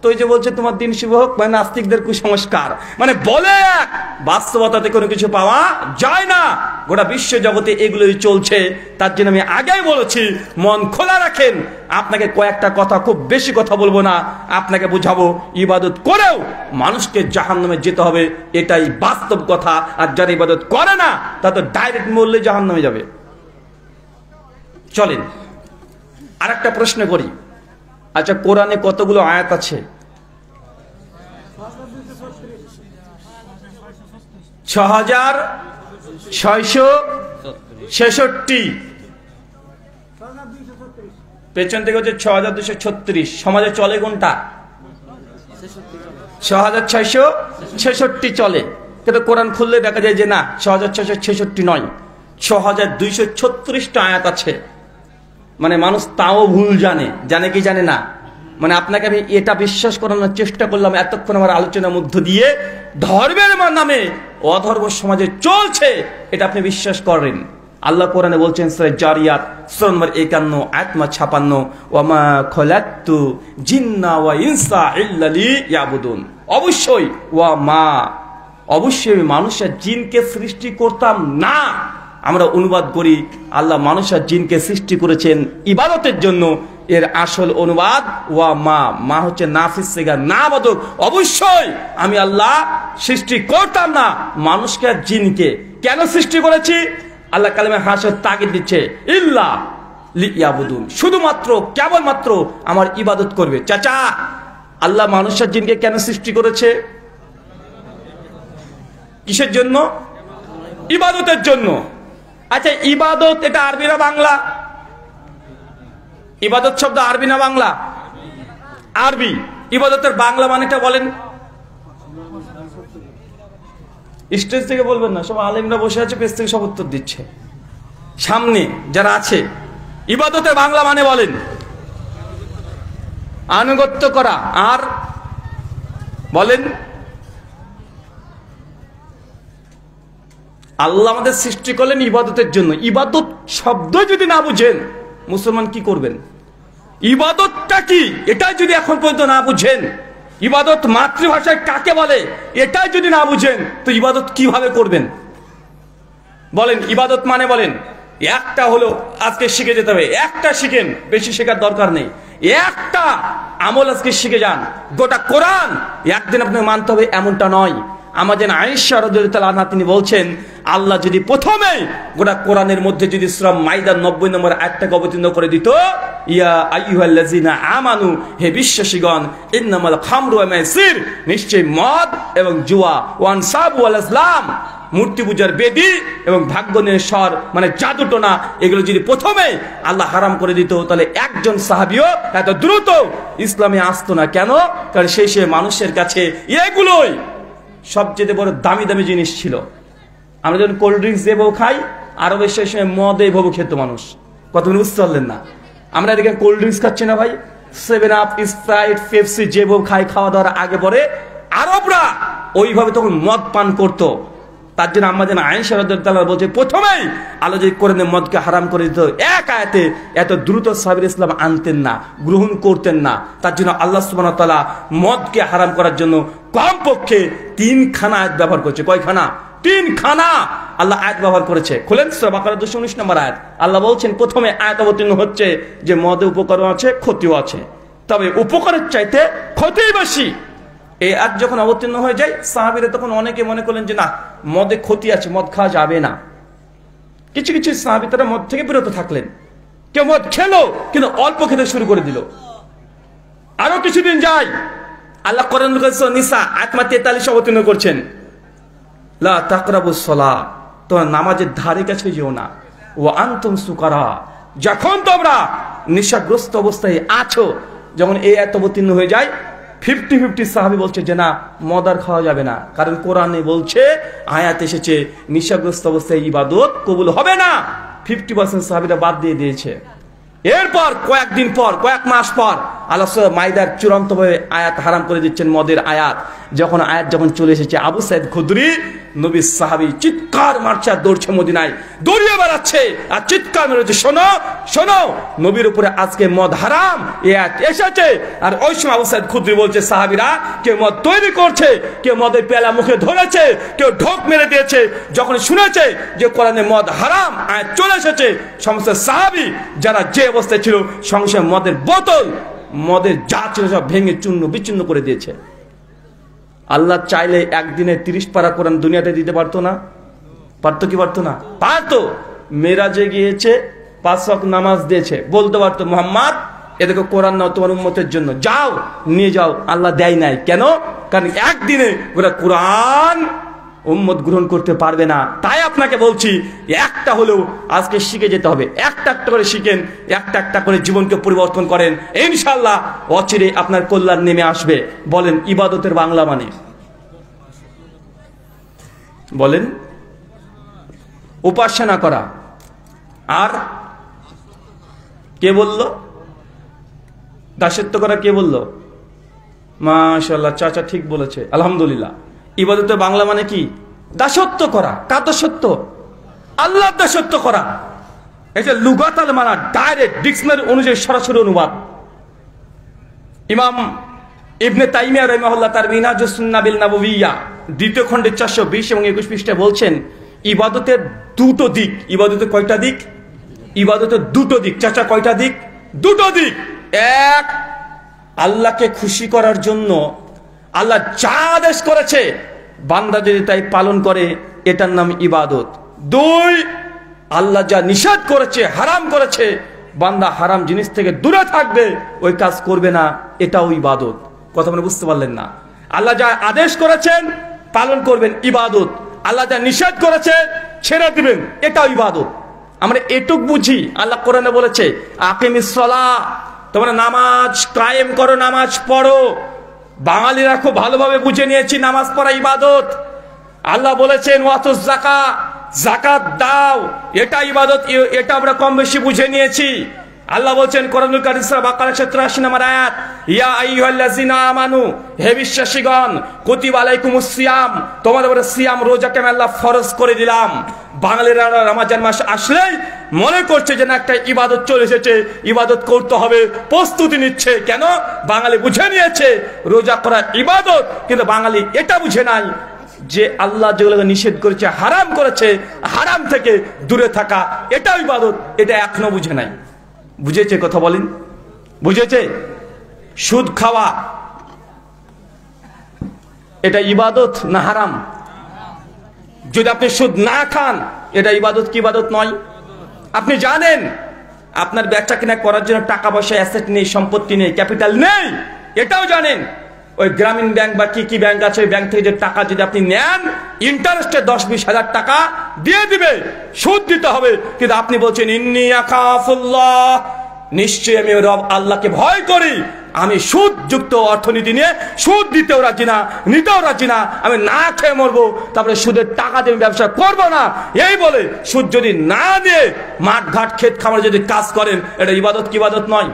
তো। এই যে বলছে তোমার দিন শুভ হোক, মানে নাস্তিকদের কুসংস্কার, মানে বলে এক, বাস্তবতাতে কোনো কিছু পাওয়া যায় না। গোটা বিশ্ব জগতে এগুলোই চলছে। তার জন্য আমি আগেই বলেছি, মন খোলা রাখেন। আপনাকে কয়েকটা কথা, খুব বেশি কথা বলবো না, আপনাকে বুঝাবো ইবাদত করেও মানুষকে জাহান্নামে যেতে হবে, এটাই বাস্তব কথা। আর যারা ইবাদত করে না তা তো ডাইরেক্ট মরলে জাহান্নামে যাবে। চলেন আরেকটা প্রশ্ন করি। আচ্ছা, কোরআনে কতগুলো আয়াত আছে? 6666। পেছন থেকে হচ্ছে 6236। সমাজে চলে কোনটা? 6666 চলে, কিন্তু কোরআন খুললে দেখা যায় যে না, 6666 নয়, 6236টা আয়াত আছে। মানে মানুষ তাও ভুল জানে। জানে কি জানে না? মানে আপনাকে আমি এটা বিশ্বাস করানোর চেষ্টা করলাম এতক্ষণ আমার আলোচনার মধ্য দিয়ে, ধর্মের নামে অধর্ম সমাজে চলছে, এটা আপনি বিশ্বাস করেন। আল্লাহ কোরআনে বলছেন সূরা জারিয়াত সূরা নম্বর 51 আয়াত নম্বর 56, ওয়ামা খলাকতু জিন্না ওয়া ইনসা ইল্লা লিয়াবুদুন। অবশ্যই অবশ্যই মানুষ আর জিনকে সৃষ্টি করতাম না। আমরা অনুবাদ করি আল্লাহ মানুষ আর জিনকে সৃষ্টি করেছেন ইবাদতের জন্য। এর আসল অনুবাদ মা হচ্ছে নাফিস সিগা, না বাদক। অবশ্যই আমি আল্লাহ সৃষ্টি করতাম না মানুষকে আর জিনকে। কেন সৃষ্টি করেছি? আল্লাহ কালামে হাসর তাগিদ দিচ্ছে, ইল্লা লিয়াবুদুন, শুধুমাত্র কেবলমাত্র আমার ইবাদত করবে। চাচা, আল্লাহ মানুষ আর জিনকে কেন সৃষ্টি করেছে? কিসের জন্য? ইবাদতের জন্য। আচ্ছা, ইবাদত এটা আরবি না বাংলা? ইবাদত শব্দ আরবি না বাংলা? আরবি। ইবাদতের বাংলা মানেটা বলেন। স্টেজ থেকে বলবেন না, সব আলেমরা বসে আছে, পেছ থেকে সব উত্তর দিচ্ছে। সামনে যারা আছে, ইবাদতের বাংলা মানে বলেন। আনুগত্য করা। আর বলেন, আল্লাহ আমাদের সৃষ্টি করলেন ইবাদতের জন্য। ইবাদত শব্দ যদি না বুঝেন মুসলমান কি করবেন? ইবাদতটা কি এটাই যদি এখন পর্যন্ত না বুঝেন, ইবাদত মাতৃভাষায় কাকে বলে এটাই যদি না বুঝেন, তো ইবাদত কিভাবে করবেন বলেন? ইবাদত মানে বলেন একটা হলো, আজকে শিখে যেতে হবে, একটা শিখেন, বেশি শেখার দরকার নেই। একটা আমল আজকে শিখে যান। গোটা কোরআন একদিন আপনাকে মানতে হবে এমনটা নয়। আমাদের আয়েশা রাদিয়াল্লাহু আনহা তিনি বলছেন, আল্লাহ যদি প্রথমে গোটা কোরআনের মধ্যে যদি সূরা মাইদা 90 নম্বর আয়াতটাকে অবতীর্ণ করে দিত, ইয়া আইয়ুহাল্লাযিনা আমানু, হে বিশ্বাসীগণ, ইন্নামাল খামরু ওয়া মাইসির, নিশ্চয় মদ এবং জুয়া, ওয়া আনসাবু ওয়াল আজলাম, মূর্তি পূজার বেদী এবং ভাগ্য নির্সর মানে জাদুটোনা, এগুলো যদি প্রথমে আল্লাহ হারাম করে দিত, তাহলে একজন সাহাবীও এত দ্রুত ইসলামে আসতো না। কেন? কারণ সেই মানুষের কাছে এগুলোই সবচেয়ে বড় দামি দামি জিনিস ছিল। আমরা যখন কোল্ড ড্রিঙ্কস দিয়ে বউ খাই, আরবের সেই সময় মদ এই ভাবে খেত মানুষ। কত বুঝতে পারলেন না? আমরা এদিকে কোল্ড ড্রিঙ্কস খাচ্ছি না ভাই, 7 আপ, স্প্রাইট, পেপসি যে বউ খাই, খাওয়া দাওয়ার আগে পরে আরবরা ওইভাবে তখন মদ পান করতো। তার জন্য আমাদের আয়েশা রাদিয়াল্লাহু আনহা বলছে, প্রথমেই আল্লাহ যদি কোরআনে মদকে হারাম করে দিত, এক আয়াতে এত দ্রুত সাহাবীরা ইসলাম আনতেন না, গ্রহণ করতেন না। তার জন্য আল্লাহ সুবহানাহু ওয়া তাআলা মদকে হারাম করার জন্য কমপক্ষে 3খানা আয়াত ব্যবহার করেছে। কয়খানা? 3খানা আল্লাহ আয়াত ব্যবহার করেছে। খুলেন সূরা বাকারা 219 নম্বর আয়াত। আল্লাহ বলছেন, প্রথমে আয়াত অবতীর্ণ হচ্ছে যে মদে উপকারও আছে, ক্ষতিও আছে, তবে উপকারের চাইতে ক্ষতিই বেশি। এই আয়াত যখন অবতীর্ণ হয়ে যায়, সাহাবীরা তখন অনেকে মনে করলেন যে না, মদে ক্ষতি আছে, মদ খাওয়া যাবে না। কিছু কিছু সাহাবী তারা মদ থেকে বিরত থাকলেন। কেউ মদ খেলো কিন্তু অল্প খেতে শুরু করে দিল। আরো কিছুদিন যায়, আল্লাহ কোরআনুল নিসা আয়াত 43 অবতীর্ণ করছেন, লা তাকরাবুস সালাহ, তোমরা নামাজের ধারে কাছে যেও না, ওয়া আনতুম সুকারা, যখন তোমরা নেশাগ্রস্ত অবস্থায় আছো। যখন এই আয়াত অবতীর্ণ হয়ে যায়, 50-50 সাহাবী বলছে যে না, মদ আর খাওয়া যাবে না, কারণ কোরআনে বলছে, আয়াত এসেছে, নেশাগ্রস্ত অবস্থায় ইবাদত কবুল হবে না। 50% সাহাবীরা বাদ দিয়ে দিয়েছে। এরপর কয়েকদিন পর, কয়েক মাস পর আল্লাহ সূরা মাইদার চূড়ান্তভাবে আয়াত হারাম করে দিচ্ছেন, মদের আয়াত। যখন আয়াত যখন চলে এসেছে, আবু সাইদ খুদরি নবীর সাহাবী চিৎকার মারছে আর দৌড়ছে মদিনায়, দৌড়িয়ে বেড়াচ্ছে আর চিৎকার মেরেছে, শোনো শোনো, নবীর উপরে আজকে মদ হারাম, এই আয়াত এসেছে। আর ওই সময় আবু সাইদ খুদরি বলছে, সাহাবীরা কেউ মদ তৈরি করছে, কেউ মদের পেয়ালা মুখে ধরেছে, কেউ ঢোক মেরে দিয়েছে। যখন শুনেছে যে কোরআনে মদ হারাম আয়াত চলে এসেছে, সমস্ত সাহাবী যারা যে অবস্থায় ছিল, সঙ্গে মদের বোতল, মদের যা ছিল সব ভেঙে চূর্ণ বিচ্ছিন্ন করে দিয়েছে। আল্লাহ চাইলে একদিনে 30 পারা কোরআন দুনিয়াতে দিতে পারতো না? পারতো কি পারতো না? পারতো। মেরাজে গিয়েছে, 5 ওয়াক্ত নামাজ দিয়েছে, বলতে পারতো, মুহাম্মদ এদিকে কোরআন নাও তোমার উম্মতের জন্য, যাও নিয়ে যাও। আল্লাহ দেয় নাই। কেন? কারণ একদিনে ওরা কোরআন উম্মত গ্রহণ করতে পারবে না। তাই আপনাকে বলছি, একটা হলেও আজকে শিখে যেতে হবে। একটা একটা করে শিখেন, একটা একটা করে জীবনকে পরিবর্তন করেন, ইনশাআল্লাহ অচিরে আপনার কল্যাণ নেমে আসবে। বলেন, ইবাদতের বাংলা মানে? বলেন, উপাসনা করা। আর কে বলল? দাসত্ব করা কে বলল? মাশাআল্লাহ, চাচা ঠিক বলেছে, আলহামদুলিল্লাহ। ইবাদতের বাংলা মানে কি? দাসত্ব করা। কার দাসত্ব? আল্লাহর দাসত্ব করা। এই যে লুগাতাল মানা, ডাইরেক্ট ডিকশনারি অনুযায়ী সরাসরি অনুবাদ। ইমাম ইবনে তাইমিয়া রাহিমাহুল্লাহ তার মিনহাজুস সুন্নাহ বিল নাবওয়িয়া 2য় খণ্ডের 420 এবং 21 পৃষ্ঠায় বলছেন, ইবাদতের দুটো দিক। ইবাদতের কয়টা দিক? ইবাদতের দুটো দিক। চাচা, কয়টা দিক? দুটো দিক। এক, আল্লাহকে খুশি করার জন্য আল্লাহ যা আদেশ করেছে বান্দা যদি তাই পালন করে, এটার নাম ইবাদত। 2, আল্লাহ যা নিষেধ করেছে, হারাম করেছে, বান্দা হারাম জিনিস থেকে দূরে থাকবে, ওই কাজ করবে না, এটাও ইবাদত। কথা মানে বুঝতে পারলেন না? আল্লাহ যা আদেশ করেছেন পালন করবেন, ইবাদত। আল্লাহ যা নিষেধ করেছে ছেড়ে দিবেন, এটাও ইবাদত। আমরা এটুক বুঝি। আল্লাহ কোরআনে বলেছে, আকিমিস সালাহ, তোমরা নামাজ কায়েম করো, নামাজ পড়ো। বাঙালিরা খুব ভালোভাবে বুঝে নিয়েছি নামাজ পড়া ইবাদত। আল্লাহ বলেছেন, ওয়াতুজ যাকাত, যাকাত দাও, এটা ইবাদত। এটা আমরা কম বেশি বুঝে নিয়েছি। আল্লাহ বলছেন কোরআনুল কারীম সূরা বাকারা 87 নম্বর আয়াত, ইয়া আইয়ুহাল্লাযিনা আমানু, হে বিশ্বাসীগণ, কুতিবা আলাইকুমুস সিয়াম, তোমাদের উপরে সিয়াম রোজাকে আমি আল্লাহ ফরজ করে দিলাম। বাঙালিরা রমজান মাস আসলেই মনে করছে যে না, একটা ইবাদত চলে এসেছে, ইবাদত করতে হবে, প্রস্তুতি নিচ্ছে। কেন? বাঙালি বুঝে নিয়েছে রোজা করা ইবাদত, কিন্তু বাঙালি এটা বুঝে নাই যে আল্লাহ যেগুলোকে নিষেধ করেছে, হারাম করেছে, হারাম থেকে দূরে থাকা এটাও ইবাদত। এটা এখনো বুঝে নাই। বুঝেছে? কথা বলেন, বুঝেছে? সুদ খাওয়া, এটা ইবাদত না হারাম? যদি আপনি সুদ না খান, এটা ইবাদত কি ইবাদত নয়? আপনি জানেন আপনার ব্যবসা কিনা করার জন্য টাকা পয়সা, অ্যাসেট নেই, সম্পত্তি নেই, ক্যাপিটাল নেই, এটাও জানেন। ওই গ্রামীণ ব্যাংক বা কি কি ব্যাংক আছে, ওই ব্যাংক থেকে যে টাকা যদি আপনি নেন, ইন্টারেস্টে 10-20 হাজার টাকা দিয়ে দিবে, সুদ দিতে হবে। কিন্তু আপনি বলছেন ইন্নী আখাফুল্লাহ, নিশ্চয়ই আমি রব আল্লাহকে ভয় করি, আমি সুদ যুক্ত অর্থনীতি নিয়ে সুদ দিতেও রাজি না, নিতেও রাজি না, আমি না খেয়ে মরবো, তারপরে সুদের টাকা দিয়ে ব্যবসা করবো না, এই বলে সুদ যদি না দিয়ে মাঠ ঘাট ক্ষেত খামারে যদি কাজ করেন, এটা ইবাদত কি ইবাদত নয়?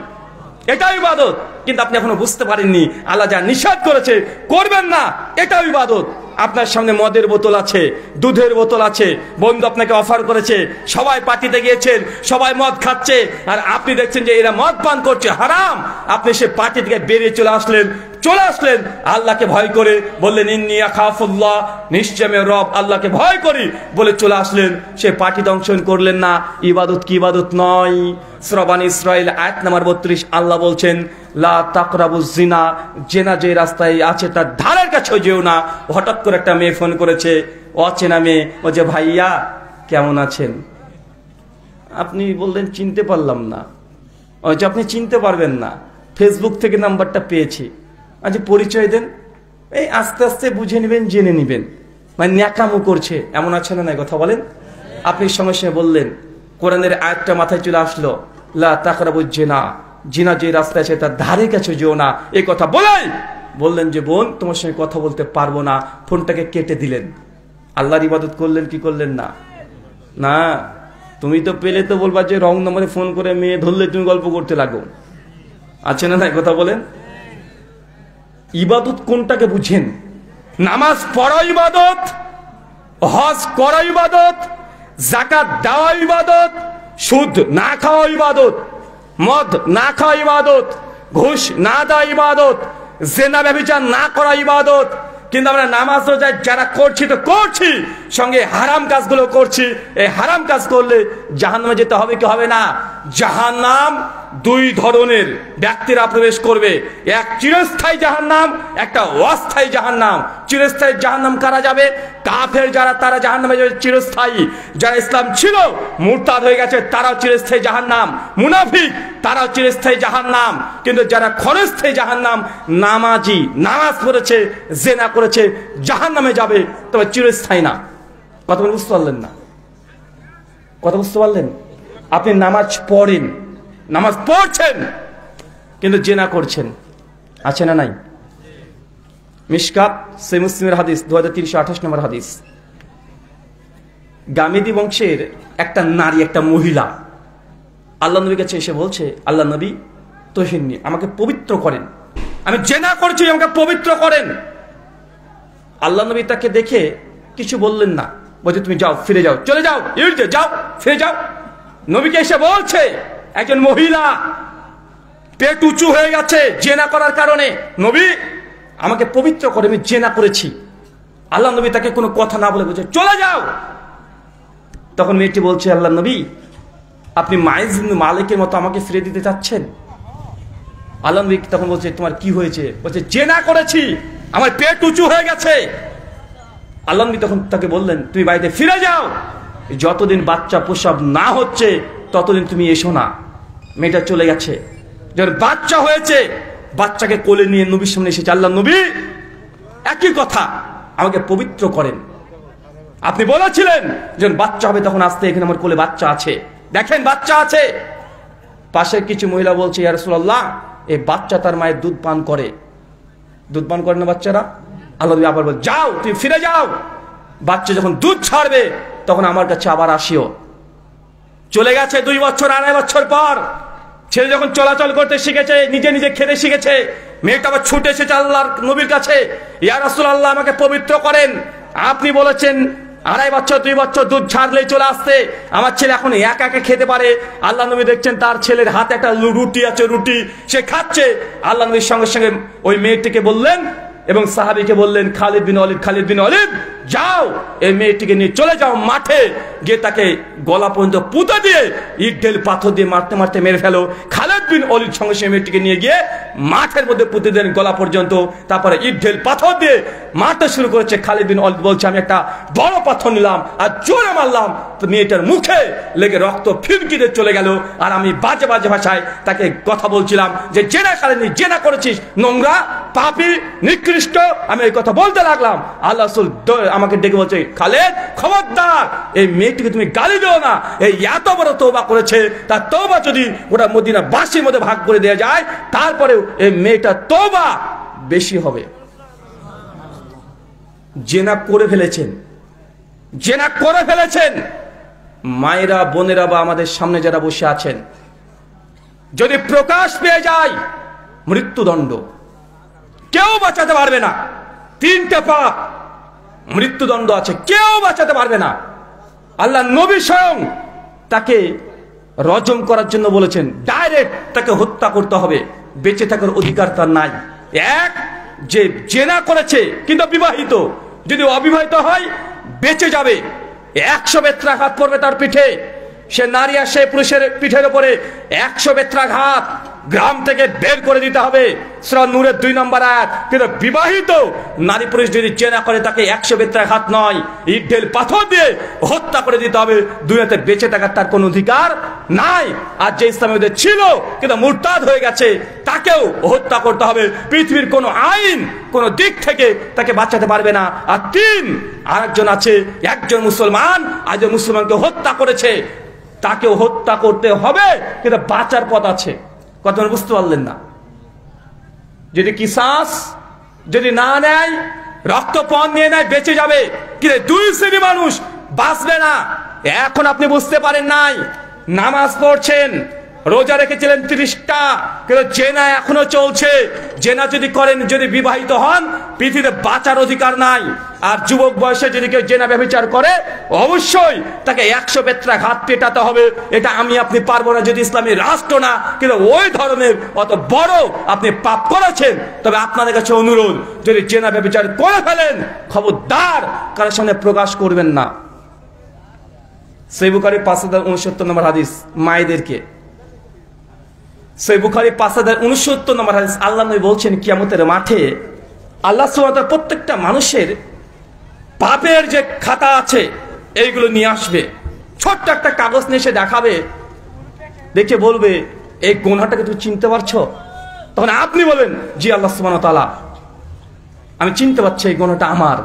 এটাও ইবাদত। কিন্তু আপনি এখনো বুঝতে পারেননি আল্লাহ যা নিষেধ করেছে করবেন না, এটাও ইবাদত। আপনার সামনে মদের বোতল আছে, দুধের বোতল আছে, বন্ধু আপনাকে অফার করেছে, সবাই পার্টিতে গিয়েছেন, সবাই মদ খাচ্ছে, আর আপনি দেখছেন যে এরা মদ পান করছে, হারাম। আপনি সে পার্টি থেকে বেরিয়ে চলে আসলেন, আল্লাহকে ভয় করে, বললেন ইন্নী আখাফুল্লাহ, নিশ্চয় আমি রব আল্লাহকে ভয় করি, বলে চলে আসলেন, সে পার্টিতে অংশগ্রহণ করলেন না, ইবাদত কি ইবাদত নয়? সূরা বনী ইসরাঈল আয়াত নাম্বার 32 আল্লাহ বলছেন লা তাকরাবুজ জিনা, জেনা যে রাস্তায় আছে তার ধারের কাছে যেও না। হঠাৎ করে একটা মেয়ে ফোন করেছে, অচেনা মেয়ে, বলছে ভাইয়া কেমন আছেন? আপনি বললেন চিনতে পারলাম না। যে আপনি চিনতে পারবেন না, ফেসবুক থেকে নাম্বারটা পেয়েছি। আচ্ছা পরিচয় দেন। এই আস্তে আস্তে বুঝে নেবেন, জেনে নেবেন, মানে ন্যাকামো করছে, এমন আছে না? নাই কথা বলেন। আপনি সঙ্গে সঙ্গে বললেন, কোরআনের আয়াতটা মাথায় চলে আসলো, লা তাকরাবুজ জিনা, জিনা যে রাস্তায় আছে তার ধারে কাছে যেও না। এই কথা বলাই বললেন যে বোন তোমার সঙ্গে কথা বলতে পারবো না, ফোনটাকে কেটে দিলেন। আল্লাহর ইবাদত করলেন কি করলেন না? না, তুমি তো পেলে তো বলবা যে রং নম্বরে ফোন করে মেয়ে ধরলে তুমি গল্প করতে লাগো, আছে না? নাই কথা বলেন। ইবাদত কোনটাকে বুঝেন? নামাজ পড়া ইবাদত, হজ করা ইবাদত, যাকাত দেওয়া ইবাদত, সুদ না খাওয়া ইবাদত, মদ না খাওয়া ইবাদত, ঘুষ না দেওয়া ইবাদত, জিনা ব্যভিচার না করা ইবাদত। কিন্তু আমরা নামাজ রোজা যারা করছি তো করছি, সঙ্গে হারাম কাজগুলো করছি। এই হারাম কাজ করলে জাহান্নামে যেতে হবে কি হবে না? জাহান্নাম দুই ধরনের ব্যক্তিরা প্রবেশ করবে, এক চিরস্থায়ী জাহান্নাম, একটা অস্থায়ী জাহান্নাম। চিরস্থায়ী জাহান্নাম কারা যাবে? কাফের যারা, তারা জাহান্নামে যাবে চিরস্থায়ী। যারা ইসলাম ছিল মুরতাদ হয়ে গেছে তারাও চিরস্থায়ী জাহান্নাম, মুনাফিক তারাও চিরস্থায়ী জাহান্নাম। কিন্তু যারা ক্ষণস্থায়ী জাহান্নাম, নামাজি, নামাজ পড়েছে, জিনা করেছে, জাহান্নামে যাবে, তবে চিরস্থায়ী না। কথা বুঝতে পারলেন না? কথা বুঝতে পারলেন? আপনি নামাজ পড়েন, নামাজ পড়ছেন, কিন্তু জিনা করছেন, আছে না নাই? মিশকাত সহিহ মুসলিমের হাদিস 2328 নম্বর হাদিস। গামেদি বংশের একটা নারী, একটা মহিলা আল্লাহ নবীর কাছে এসে বলছে, আল্লাহ নবী তহিন্নি, আমাকে পবিত্র করেন, আমি জিনা করছি, আমাকে পবিত্র করেন। আল্লাহ নবী তাকে দেখে কিছু বললেন না, বলছে তুমি যাও, ফিরে যাও, চলে যাও, যাও, ফিরে যাও। নবীকে এসে বলছে একজন মহিলা পেট উঁচু হয়ে গেছে জিনা করার কারণে, নবী আমাকে পবিত্র করে, আমি জিনা করেছি। আল্লাহ নবী তাকে কোনো কথা না বলে বলছে চলে যাও। তখন মেয়েটি বলছে, আল্লাহ নবী আপনি মাইজ মালিকের মতো আমাকে ফিরে দিতে চাচ্ছেন? আল্লাহ নবী তখন বলছে তোমার কি হয়েছে? বলছে জিনা করেছি, আমার পেট উঁচু হয়ে গেছে। আল্লাহ নবী তখন তাকে বললেন তুমি বাড়িতে ফিরে যাও, যতদিন বাচ্চা প্রসব না হচ্ছে ততদিন তুমি এসো না। মেয়েটা চলে গেছে। যখন বাচ্চা হয়েছে, বাচ্চাকে কোলে নিয়ে নবীর সামনে এসেছে, আল্লাহ নবী একই কথা, আমাকে পবিত্র করেন। আপনি বলেছিলেন যখন বাচ্চা হবে তখন আসতে, এখানে আমার কোলে বাচ্চা আছে, দেখেন বাচ্চা আছে। পাশের কিছু মহিলা বলছে, ইয়া রাসূলুল্লাহ এই বাচ্চা তার মায়ের দুধ পান করে। দুধ পান করে না বাচ্চারা? আল্লাহ নবী আবার বল, যাও তুমি ফিরে যাও, বাচ্চা যখন দুধ ছাড়বে তখন আমার কাছে আবার আসিও। চলে গেছে 2 বছর, 2.5 বছর পর ছেলে যখন চলাচল করতে শিখেছে, নিজে নিজে খেতে শিখেছে, মেয়েটা আবার ছুটে এসেছে আল্লাহর নবীর কাছে, ইয়া রাসূলুল্লাহ আমাকে পবিত্র করেন, আপনি বলেছেন 2.5 বছর 2 বছর দুধ ছাড়লেই চলে আসতে, আমার ছেলে এখন একা একা খেতে পারে। আল্লাহ নবী দেখছেন তার ছেলের হাতে একটা রুটি আছে, রুটি সে খাচ্ছে। আল্লাহ নবীর সঙ্গে সঙ্গে ওই মেয়েটিকে বললেন, এবং সাহাবীকে বললেন, খালিদ বিন ওয়ালিদ যাও এই মেয়েটিকে নিয়ে চলে যাও মাঠে গিয়ে তাকে গলা পর্যন্ত পুঁতে দিয়ে ইট ঢেল পাথর দিয়ে মারতে মারতে মেরে ফেলো। খালিদ বিন ওয়ালিদ সঙ্গে সে মেয়েটিকে নিয়ে গিয়ে মাঠের মধ্যে পুঁতে দেন গলা পর্যন্ত, তারপরে ইট ঢেল পাথর দিয়ে মারতে শুরু করেছে। খালিদ বিন ওয়ালিদ বলছে, আমি একটা বড় পাথর নিলাম আর জোরে মারলাম, তো মেয়েটার মুখে লেগে রক্ত ফিনকিতে চলে গেল। আর আমি বাজে বাজে ভাষায় তাকে কথা বলছিলাম যে জেনা করেনি, জেনা করেছিস, নোংরা, পাপী, নিকৃষ্ট, আমি এই কথা বলতে লাগলাম। আল্লাহ রাসূল আমাকে ডেকে বলছে, খালিদ খবরদার, এই মেয়েটিকে তুমি গালি দিও না, এই এত বড় তওবা করেছে, তার তওবা যদি ওটা মদিনা বাসীর মধ্যে ভাগ করে দেওয়া যায় তারপরেও এই মেয়েটা তওবা বেশি হবে। জেনা করে ফেলেছেন, জেনা করে ফেলেছেন। মায়েরা, বোনেরা বা আমাদের সামনে যারা বসে আছেন, যদি প্রকাশ পেয়ে যায় মৃত্যুদণ্ড, কেউ বাঁচাতে পারবে না। 3টে পাপ, মৃত্যুদণ্ড আছে, কেউ বাঁচাতে পারবে না। আল্লাহ নবী স্বয়ং তাকে রজম করার জন্য বলেছেন, ডাইরেক্ট তাকে হত্যা করতে হবে, বেঁচে থাকার অধিকার তার নাই। এক, যে জেনা করেছে কিন্তু বিবাহিত, যদি অবিবাহিত হয় বেঁচে যাবে, 100 বেত্রাঘাত পড়বে তার পিঠে। সে নারী আর সে পুরুষের পিঠের উপরে 100 বেত্রাঘাত গ্রাম থেকে বের করে দিতে হবে, সূরা নূরের 2 নম্বর আয়াত। কিন্তু বিবাহিত নারী পুরুষ যদি জেনা করে তাকে 100 বেত্রাঘাত নয়, ইট ঢেল পাথর দিয়ে হত্যা করে দিতে হবে, দুনিয়াতে বেঁচে থাকার তার কোনো অধিকার নাই। আর যে ইসলামের মধ্যে ছিল কিন্তু মুরতাদ হয়ে গেছে, তাকেও হত্যা করতে হবে। পৃথিবীর কোনো আইন কোন দিক থেকে তাকে বাঁচাতে পারবে না। আর 3, আরেকজন আছে, একজন মুসলমান আজ মুসলমানকে হত্যা করেছে, তাকেও হত্যা করতে হবে, কিন্তু বাঁচার পথ আছে। কথা বুঝতে পারলেন না? যদি কিসাস যদি না নেয়, রক্তপণ নিয়ে নেয়, বেঁচে যাবে, কিন্তু 2 শ্রেণী মানুষ বাঁচবে না। এখন আপনি বুঝতে পারেন নাই, নামাজ পড়ছেন, রোজা রেখেছিলেন 30টা, কিন্তু জেনা এখনো চলছে। জেনা যদি করেন, যদি বিবাহিত হন, পৃথিবীতে বাঁচার অধিকার নাই। আর যুবক বয়সে যদি কেউ জেনা ব্যভিচার করে, অবশ্যই তাকে 100 বেত্রাঘাত পেটাতে হবে। এটা আমি আপনি পারবো না, যদি ইসলামী রাষ্ট্র না, কিন্তু ওই ধরনের অত বড় আপনি পাপ করেছেন। তবে আপনাদের কাছে অনুরোধ, যদি জেনা ব্যভিচার করে ফেলেন, খবরদার কারোর সামনে প্রকাশ করবেন না। সহিহ বুখারী 5069 নম্বর হাদিস, মায়েদেরকে। সহিহ বুখারী 5069 নম্বর হাদিস, আল্লাহ নবী বলছেন, কিয়ামতের মাঠে আল্লাহ সুবহানাহু ওয়া তাআলা প্রত্যেকটা মানুষের পাপের যে খাতা আছে এইগুলো নিয়ে আসবে, ছোট্ট একটা কাগজ নিয়ে এসে দেখাবে, দেখে বলবে, এই গুনাহটাকে তুমি চিনতে পারছো? তখন আপনি বলেন, জি আল্লাহ সুবহানাহু ওয়া তাআলা, আমি চিনতে পারছি এই গুনাহটা আমার।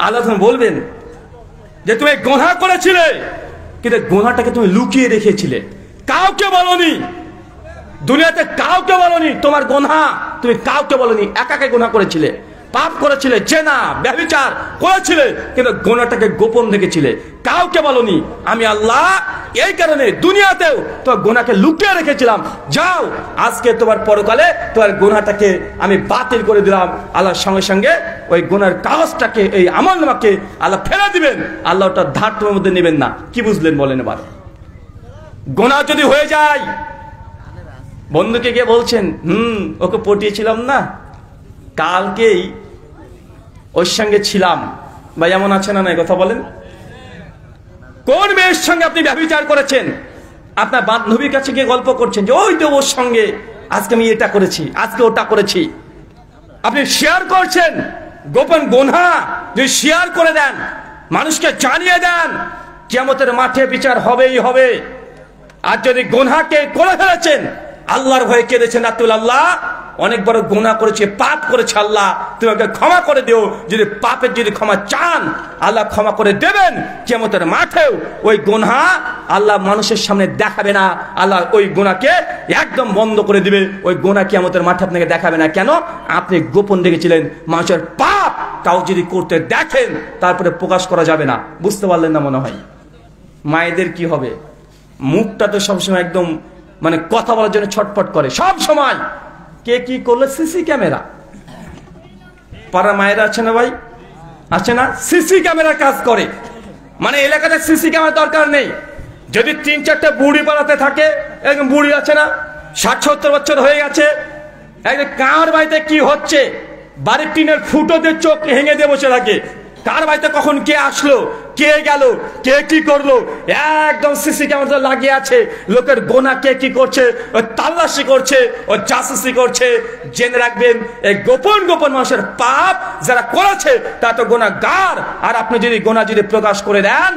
আল্লাহ তখন বলবেন যে তুমি গুনাহ করেছিলে, কিন্তু গুনাহটাকে তুমি লুকিয়ে রেখেছিলে, কাউকে বলনি, দুনিয়াতে কাউকে বলনি তোমার গুনাহ, তুমি কাউকে বলনি, একাকে গুনাহ করেছিলে, পাপ করেছিলে, জেনা ব্যভিচার করেছিলে, কিন্তু গুনাহটাকে গোপন রেখেছিলে, কাউকে বলনি। আমি আল্লাহ এই কারণে দুনিয়াতেও তোমার গুনাহকে লুকিয়ে রেখেছিলাম। যাও, আজকে তোমার পরকালে তোমার গুনাহটাকে আমি বাতিল করে দিলাম। আল্লাহর সঙ্গে সঙ্গে ওই গুনার কাগজটাকে, এই আমলনামাকে আল্লাহ ফেলে দিবেন। আল্লাহ ওটা ধার তোমার মধ্যে নেবেন না। কি বুঝলেন বলেন? এবার গুনাহ যদি হয়ে যায়, বন্ধুকে গিয়ে বলছেন, ওকে পটিয়েছিলাম না, কালকেই ওর সঙ্গে ছিলাম, ভাই এমন আছে না? কথা বলেন, কোন মেয়ের সঙ্গে আপনি ব্যভিচার করেছেন? আপনার বান্ধবীর কাছে গিয়ে গল্প করছেন যে ওই তো ওর সঙ্গে আজকে আমি এটা করেছি, আজকে ওটা করেছি। আপনি শেয়ার করছেন গোপন গুনাহ, যদি শেয়ার করে দেন, মানুষকে জানিয়ে দেন, কিয়ামতের মাঠে বিচার হবেই হবে। আর যদি গুনাহকে করে ফেলেছেন, আল্লাহর ভয়ে কেঁদেছেন, আল্লাহ অনেক বড় গুনাহ করেছে, পাপ করেছে, আল্লাহ তুমি আমাকে ক্ষমা করে দিও। যদি পাপের যদি ক্ষমা চান, আল্লাহ ক্ষমা করে দেবেন। কিয়ামতের মাঠেও ওই গুনাহ আল্লাহ মানুষের সামনে দেখাবে না, আল্লাহ ওই গুনাহকে একদম বন্ধ করে দিবে। ওই গুনাহ কিয়ামতের মাঠে আপনাকে দেখাবে না। কেন? আপনি গোপন রেখেছিলেন। মানুষের পাপ কাউ যদি করতে দেখেন, তারপরে প্রকাশ করা যাবে না। বুঝতে পারলেন না মনে হয়? মায়েদের কি হবে? মুখটা তো সবসময় একদম মানে কথা বলার জন্য ছটফট করে সব সময়। কে কি করলো? CC camera. পাড়া মায়েরা আছে না ভাই? আছে না? সিসি ক্যামেরা কাজ করে। মানে এলাকাতে সিসি ক্যামেরা দরকার নেই। যদি 3-4টা বুড়ি পাড়াতে থাকে, একদম বুড়ি আছে না, 60-70 বছর হয়ে গেছে, একদম কার বাড়িতে কি হচ্ছে বাড়ির টিনের ফুটোতে চোখ ভেঙে দিয়ে বসে থাকে। কার বাড়িতে কখন কে আসলো, কে গেল, কে কি করলো, একদম সিসি ক্যামেরা লাগিয়ে আছে। লোকের গোনা কে কি করছে ও তাল্লাশি করছে, ও জাসুসি করছে। জেনে রাখবেন এই গোপন গোপন মানুষের পাপ যারা করেছে তা তো গোনাগার। আর আপনি যদি গোনা যদি প্রকাশ করে দেন,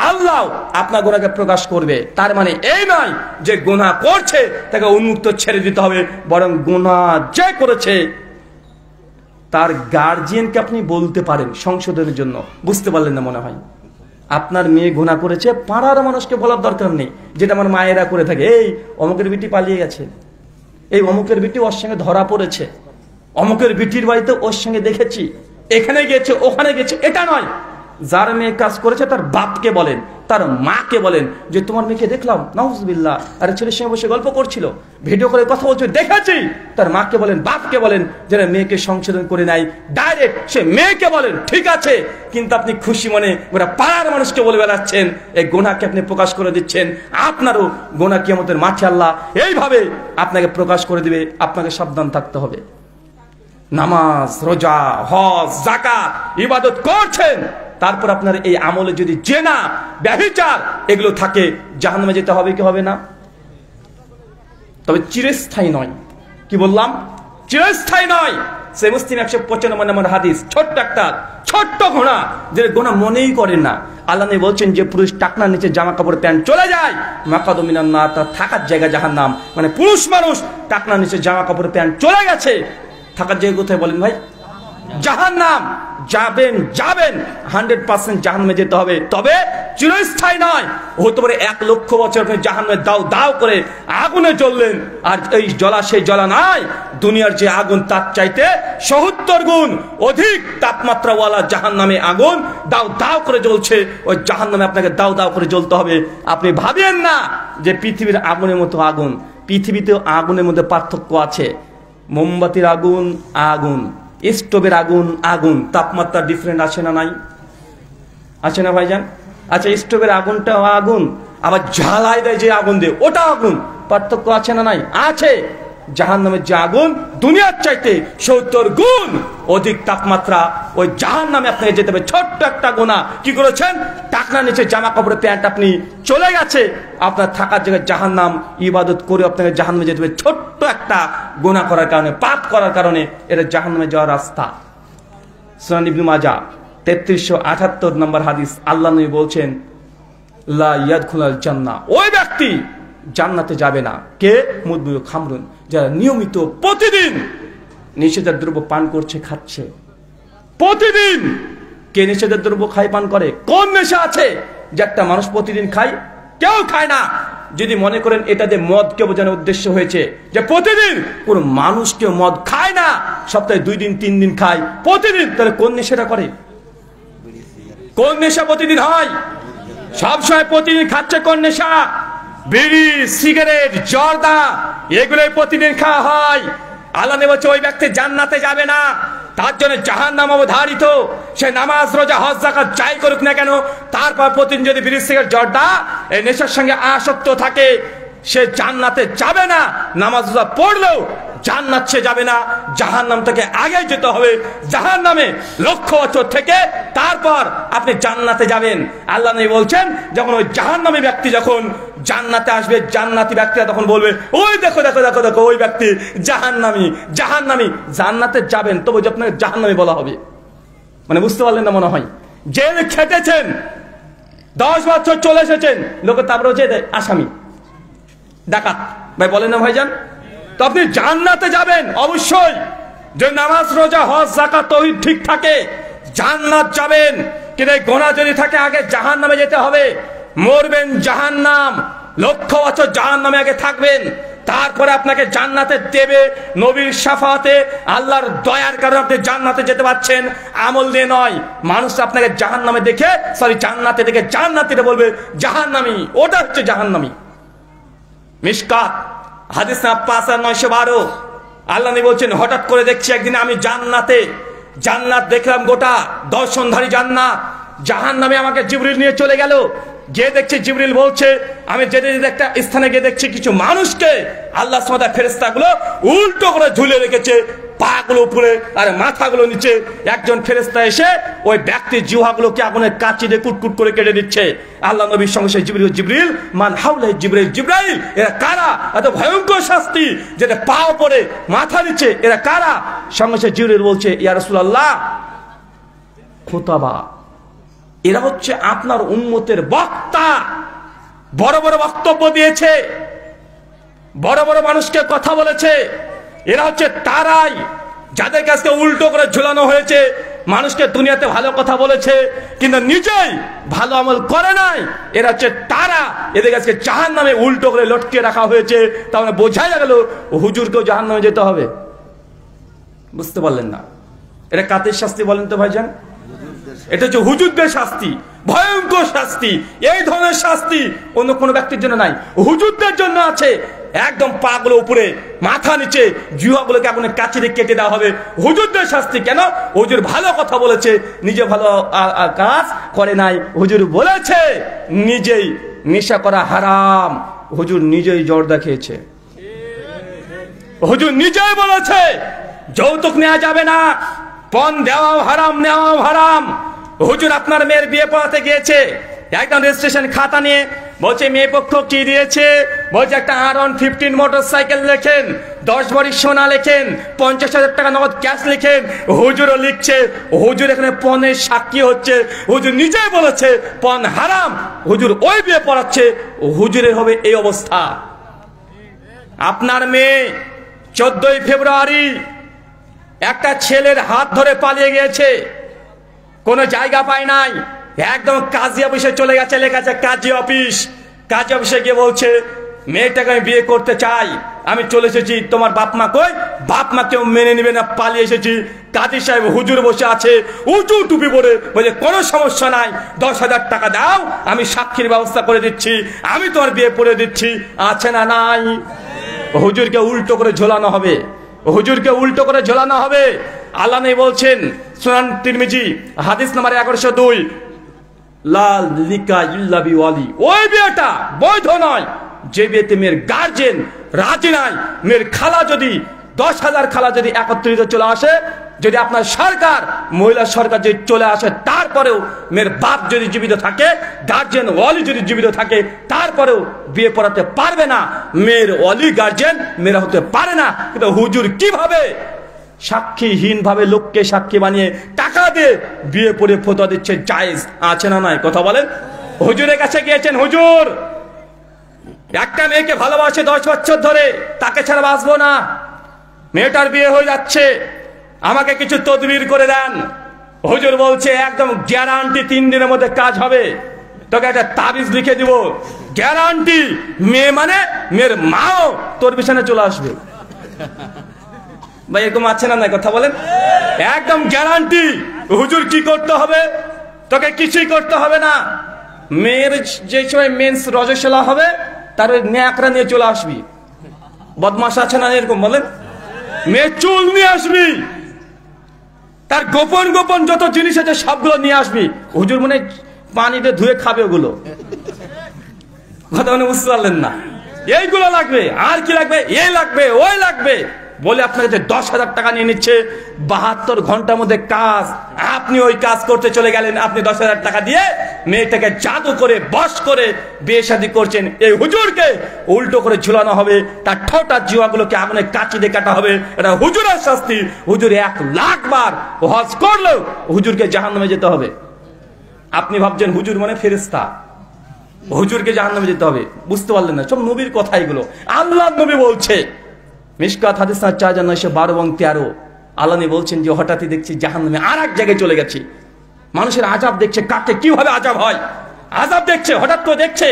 আল্লাহ আপনার গোনাকে প্রকাশ করবে। তার মানে এই নয় যে গোনা করছে তাকে উন্মুক্ত ছেড়ে দিতে হবে, বরং গোনা যে করেছে তার গার্জিয়ানকে আপনি বলতে পারেন সংশোধনের জন্য। বুঝতে পারলেন না মনে হয়? আপনার মেয়ে গুনাহ করেছে, পাড়ার মানুষকে বলার দরকার নেই, যেটা আমার মায়েরা করে থাকে। এই অমুকের বিটি পালিয়ে গেছে, এই অমুকের বিটি ওর সঙ্গে ধরা পড়েছে, অমুকের বিটির বাড়িতে ওর সঙ্গে দেখেছি, এখানে গেছে ওখানে গেছে। এটা নয়। যার মেয়ে কাজ করেছে তার বাপকে বলেন, তার মাকে বলেন যে তোমার মেয়েকে দেখলাম, নাউজুবিল্লাহ, আরে ছেলের সঙ্গে বসে গল্প করছিল, ভিডিও করে কথা বলছে, দেখেছি। তার মাকে বলেন, বাপকে বলেন, যারা মেয়েকে সংশোধন করে নেয়। ডাইরেক্ট সে মেয়েকে বলেন, ঠিক আছে, কিন্তু আপনি খুশি মনে ওরা পাড়ার মানুষকে বলে বেড়াচ্ছেন, এই গোনাকে আপনি প্রকাশ করে দিচ্ছেন। আপনারও গোনা কিয়ামতের মাঠে আল্লাহ এইভাবে আপনাকে প্রকাশ করে দিবে। আপনাকে সাবধান থাকতে হবে। নামাজ, রোজা, হজ, যাকাত ইবাদত করছেন, তারপর আপনার এই আমলে যদি জেনা, ব্যভিচার এগুলো থাকে, জাহান্নামে যেতে হবে কি হবে না? তবে চিরস্থায়ী নয়। কি বললাম? চিরস্থায়ী নয়। সে মুসলিম 195 নম্বর হাদিস, ছোট্ট একটা ছোট্ট ঘোড়া, যে গোনা মনেই করেন না। আল্লাহ নবী বলছেন যে পুরুষ টাকনার নিচে জামা কাপড় প্যান্ট চলে যায়, মাকাদু মিনান নার, তার থাকার জায়গা জাহান্নাম। মানে পুরুষ মানুষ টাকনার নিচে জামা কাপড় প্যান্ট চলে গেছে, থাকার জায়গা কোথায় বলেন ভাই? জাহান্নাম। যাবেন 100% জাহান্নামে যেতে হবে, তবে চিরস্থায়ী নয়। হতে পারে 1 লক্ষ বছর আপনি জাহান্নামে দাও দাও করে আগুনে জ্বললেন, আর এই জ্বলা সেই জ্বলা নয়, দুনিয়ার যে আগুন তার চাইতে 70 গুণ অধিক তাপমাত্রাওয়ালা জাহান্নামে আগুন দাও দাও করে জ্বলছে। ওই জাহান্নামে আপনাকে দাও দাও করে জ্বলতে হবে। আপনি ভাবেন না যে পৃথিবীর আগুনের মতো আগুন। পৃথিবীতেও আগুনের মধ্যে পার্থক্য আছে। মোমবাতির আগুন আগুন, স্টোভের আগুন আগুন, তাপমাত্রা ডিফারেন্ট আছে না নাই? আছে না ভাইজান? আচ্ছা, স্টোভের আগুনটাও আগুন, আবার ঝালাই দেয় যে আগুন দিয়ে ওটা আগুন, পার্থক্য আছে না নাই? আছে। জাহান্নামের যে আগুন দুনিয়ার চাইতে 70 গুণ অধিক তাপমাত্রা। ওই জাহান্নামে আপনাকে যেতে হবে। ছোট্ট একটা গোনা কি করেছেন, টাকনা নিচে জামা কাপড়ে প্যান্ট আপনি চলে গেছে, আপনার থাকার জায়গায় জাহান্নাম। ইবাদত করে আপনাকে জাহান্নামে যেতে হবে, ছোট্ট একটা গোনা করার কারণে, পাপ করার কারণে। এটা জাহান্নামে যাওয়ার রাস্তা। সুনান ইবনে মাজাহ 3378 নম্বর হাদিস, আল্লাহ নবী বলছেন, লা ইয়াদখুলাল জান্নাহ, ওই ব্যক্তি জান্নাতে যাবে না। কে? মুদমিউ খামরুন, যারা নিয়মিত প্রতিদিন নিষেধের দ্রব্য পান করছে, খাচ্ছে প্রতিদিন। কে নিষেধের দ্রব্য খায়, পান করে? কোন নেশা আছে যে একটা মানুষ প্রতিদিন খায়? কেউ খায় না। যদি মনে করেন এটা যে মদকে বোঝানোর উদ্দেশ্য হয়েছে যে প্রতিদিন কোন মানুষ কেউ মদ খায় না, সপ্তাহে 2 দিন 3 দিন খায় প্রতিদিন, তাহলে কোন নেশাটা করে? কোন নেশা প্রতিদিন হয়? সবসময় প্রতিদিন খাচ্ছে কোন নেশা? বিড়ি, সিগারেট, জর্দা, এগুলোই প্রতিদিন খাওয়া হয়। আল্লাহ নবী বলছে ওই ব্যক্তি জান্নাতে যাবে না, তার জন্য জাহান্নাম অবধারিত। সে নামাজ, রোজা, হজ, যাকাত যাই করুক না কেন, তারপর প্রতিদিন যদি বিড়ি, সিগারেট, জর্দা এই নেশার সঙ্গে আসক্ত থাকে, সে জান্নাতে যাবে না। নামাজ রোজা পড়লেও জান্নাত সে যাবে না, জাহান্নাম থেকে আগে যেতে হবে। জাহান্নামে লক্ষ বছর থেকে তারপর আপনি জান্নাতে যাবেন। আল্লাহ নবী বলছেন, যখন ওই জাহান্নামী ব্যক্তি যখন জান্নাতে আসবে, জান্নাতি ব্যক্তিরা তখন বলবে, ওই দেখো দেখো দেখো দেখো, ওই ব্যক্তি জাহান্নামী জাহান্নামী। জান্নাতে যাবেন তবে যে আপনাকে জাহান্নামী বলা হবে। মানে বুঝতে পারলেন না মনে হয়? জেল খেটেছেন, 10 বছর চলে এসেছেন, লোকে তারপরে হচ্ছে আসামি, ডাকাত। ভাই বলেন না ভাইজান? তো আপনি জান্নাতে যাবেন অবশ্যই, যে নামাজ, রোজা, হজ, যাকাত, তাওহীদ ঠিক থাকে, জান্নাত যাবেন। কিন্তু এই গোনা যদি থাকে, আগে জাহান্নামে যেতে হবে। মরবেন জাহান্নাম, লক্ষ বছর জাহান্নামে আগে থাকবেন, তারপরে আপনাকে জান্নাতে দেবে নবীর শাফাতে। আল্লাহর দয়ার কারণে আপনি জান্নাতে যেতে পারছেন, আমল দিয়ে নয়। মানুষ আপনাকে জাহান্নামে দেখে, জান্নাতে দেখে জান্নাতীরা বলবে জাহান্নামী, ওটা হচ্ছে জাহান্নামী। মিশকাত হাদিস 5912, আল্লাহ নবী বলছেন, হঠাৎ করে দেখছি একদিন আমি জান্নাতে, জান্নাত দেখলাম গোটা দর্শনধারী জান্নাত। জাহান্নামে আমাকে জিবরিল নিয়ে চলে গেল। গিয়ে দেখছি জিবরিল বলছে, আমি যেতে যেতে একটা স্থানে গিয়ে দেখছি কিছু মানুষকে আল্লাহ সুবহানাহু ওয়া তাআলা ফেরেশতাগুলো উল্টো করে ঝুলে রেখেছে, পাগুলো উপরে আর মাথাগুলো নিচে। একজন ফেরেশতা এসে ওই ব্যক্তির জিহ্বাগুলোকে আগুনের কাঁচি দিয়ে কুটকুট করে কেটে দিচ্ছে। আল্লাহ নবীর সঙ্গে সে জিবরিল মান হাওলা জিবরাইল এরা কারা? এত ভয়ঙ্কর শাস্তি, যেটা পা উপরে মাথা নিচে, এরা কারা? সঙ্গে সে জিবরিল বলছে, ইয়া রাসূলুল্লাহ, খুতাবা, এরা হচ্ছে আপনার উম্মতের বক্তা, বড় বড় বক্তব্য দিয়েছে, বড় বড় মানুষকে কথা বলেছে। এরা হচ্ছে তারাই যাদের কাছে উল্টো করে ঝুলানো হয়েছে, মানুষকে দুনিয়াতে ভালো কথা বলেছে কিন্তু নিজেই ভালো আমল করে নাই। এরা হচ্ছে তারা, এদের কাছে জাহান্নামে উল্টো করে লটকে রাখা হয়েছে। তাহলে বোঝাই গেল হুজুরকেও জাহান্নামে যেতে হবে। বুঝতে পারলেন না? এটা কাদের শাস্তি বলেন তো ভাইজান? এটা হচ্ছে হুজুরদের শাস্তি, ভয়ঙ্কর শাস্তি। এই ধরনের শাস্তি অন্য কোনো ব্যক্তির জন্য নাই, হুজুরদের জন্য আছে। একদম পাগুলো উপরে মাথা নিচে, জিহ্বাগুলোকে আগুনের কাছে দিয়ে কেটে দেওয়া হবে। হুজুরদের শাস্তি কেন? হুজুর ভালো কথা বলেছে, নিজে ভালো কাজ করে নাই। হুজুর বলেছে নিজেই নেশা করা হারাম, হুজুর নিজেই জর্দা খেয়েছে। হুজুর নিজেই বলেছে যৌতুক নেওয়া যাবে না, পণ দেওয়াও হারাম, নেওয়াও হারাম। হুজুর আপনার মেয়ের বিয়ে পড়াতে গিয়েছে, একদম রেজিস্ট্রেশন খাতা নিয়ে বলছে মেয়ে পক্ষ কি দিয়েছে, বলছে একটা R115 মোটরসাইকেল লেখেন, 10 ভরি সোনা লেখেন, 50,000 টাকা নগদ ক্যাশ লেখেন। হুজুরও লিখছে, হুজুর এখানে পণের সাক্ষী হচ্ছে। হুজুর নিজেই বলেছে পণ হারাম, হুজুর ওই বিয়ে পড়াচ্ছে, হুজুরের হবে এই অবস্থা। আপনার মেয়ে 14ই ফেব্রুয়ারি একটা ছেলের হাত ধরে পালিয়ে গিয়েছে, কোনো জায়গা পায় নাই, একদম কাজী অফিসে চলে গেছে, লেখা আছে কাজী অফিস। কাজী অফিসে গিয়ে বলছে মেয়েটাকে আমি বিয়ে করতে চাই, আমি চলে এসেছি, তোমার বাপ মা কই? বাপ মা কেউ মেনে নিবে না, পালিয়ে এসেছি। কাজী সাহেব হুজুর বসে আছে উঁচু টুপি পরে, বলে কোনো সমস্যা নাই, 10,000 টাকা দাও, আমি সাক্ষীর ব্যবস্থা করে দিচ্ছি, আমি তোমার বিয়ে পড়ে দিচ্ছি। আছে না নাই? হুজুরকে উল্টো করে ঝোলানো হবে, হুজুরকে উল্টো করে ঝোলানো হবে। আল্লাহ নেই বলছেন সুনান তিরমিজি হাদিস নাম্বার 1102, লা লিকা ইল্লা বিওয়ালি, ওই বিয়েটা বৈধ নয় যে বিয়েতে মেয়ের গার্জেন রাজি নাই। মেয়ের খালা যদি 10,000 খালা যদি একত্রিত চলে আসে, যদি আপনার সরকার মহিলা সরকার যদি চলে আসে, তারপরেও মেয়ের বাপ যদি জীবিত থাকে, গার্জেন ওয়ালি যদি জীবিত থাকে, তারপরেও বিয়ে পড়াতে পারবে না। মেয়ের ওয়ালি গার্জেন মেয়েরা হতে পারে না। কিন্তু হুজুর কিভাবে সাক্ষীহীন ভাবে লোককে সাক্ষী বানিয়ে টাকা দিয়ে বিয়ে পড়ে ফতোয়া দিচ্ছে, জায়েজ আছে না নাই? কথা বলেন। হুজুরের কাছে গিয়েছেন, হুজুর একটা মেয়েকে ভালোবাসে 10 বছর ধরে, তাকে ছাড়া বাঁচবো না, মেয়েটার বিয়ে হয়ে যাচ্ছে, আমাকে কিছু তদবির করে দেন। হুজুর বলছে একদম গ্যারান্টি 3 দিনের মধ্যে কাজ হবে, তোকে একটা তাবিজ লিখে দিব, গ্যারান্টি। মেয়ে মানে মেয়ের মাও তোর বিছানে চলে আসবে। ভাই এরকম আছে না নাই? কথা বলেন। একদম গ্যারান্টি। হুজুর কি করতে হবে? তোকে কিছুই করতে হবে না, মেয়ের যে সময় মেন্স রজস্বলা হবে তার ওই ন্যাকড়া নিয়ে চলে আসবি। বদমাশ আছে না এরকম? বলেন। মেয়ের চুল নিয়ে আসবি, তার গোপন গোপন যত জিনিস আছে সবগুলো নিয়ে আসবি। হুজুর মনে পানিতে ধুয়ে খাবে ওগুলো। কথা মনে বুঝতে পারলেন না? এইগুলো লাগবে, আর কি লাগবে? এই লাগবে, ওই লাগবে বলে আপনার কাছে 10,000 টাকা নিয়ে নিচ্ছে। 72 ঘন্টার মধ্যে কাজ, আপনি ওই কাজ করতে চলে গেলেন, আপনি 10,000 টাকা দিয়ে মেয়েটাকে জাদু করে বশ করে বিয়ে শাদী করছেন। এই হুজুরকে উল্টো করে ঝুলানো হবে, তার ঠোঁটার জিহ্বাগুলোকে আগুনে কাঁচি দিয়ে কাটা হবে। এটা হুজুরের শাস্তি। হুজুর 1,00,000 বার হজ করলেও হুজুরকে জাহান্নামে যেতে হবে। আপনি ভাবছেন হুজুর মানে ফেরেশতা, হুজুরকে জাহান্নামে যেতে হবে। বুঝতে পারলেন না? সব নবীর কথা এগুলো। আল্লাহ নবী বলছে মিশকাত হাদিস 4912 এবং 13, আল্লাহ বলছেন যে হঠাৎই দেখছি জাহান্নামে আর এক জায়গায় চলে গেছি। মানুষের আযাব দেখছে, কাকে কিভাবে আযাব হয় আযাব দেখছে। হঠাৎ করে দেখছে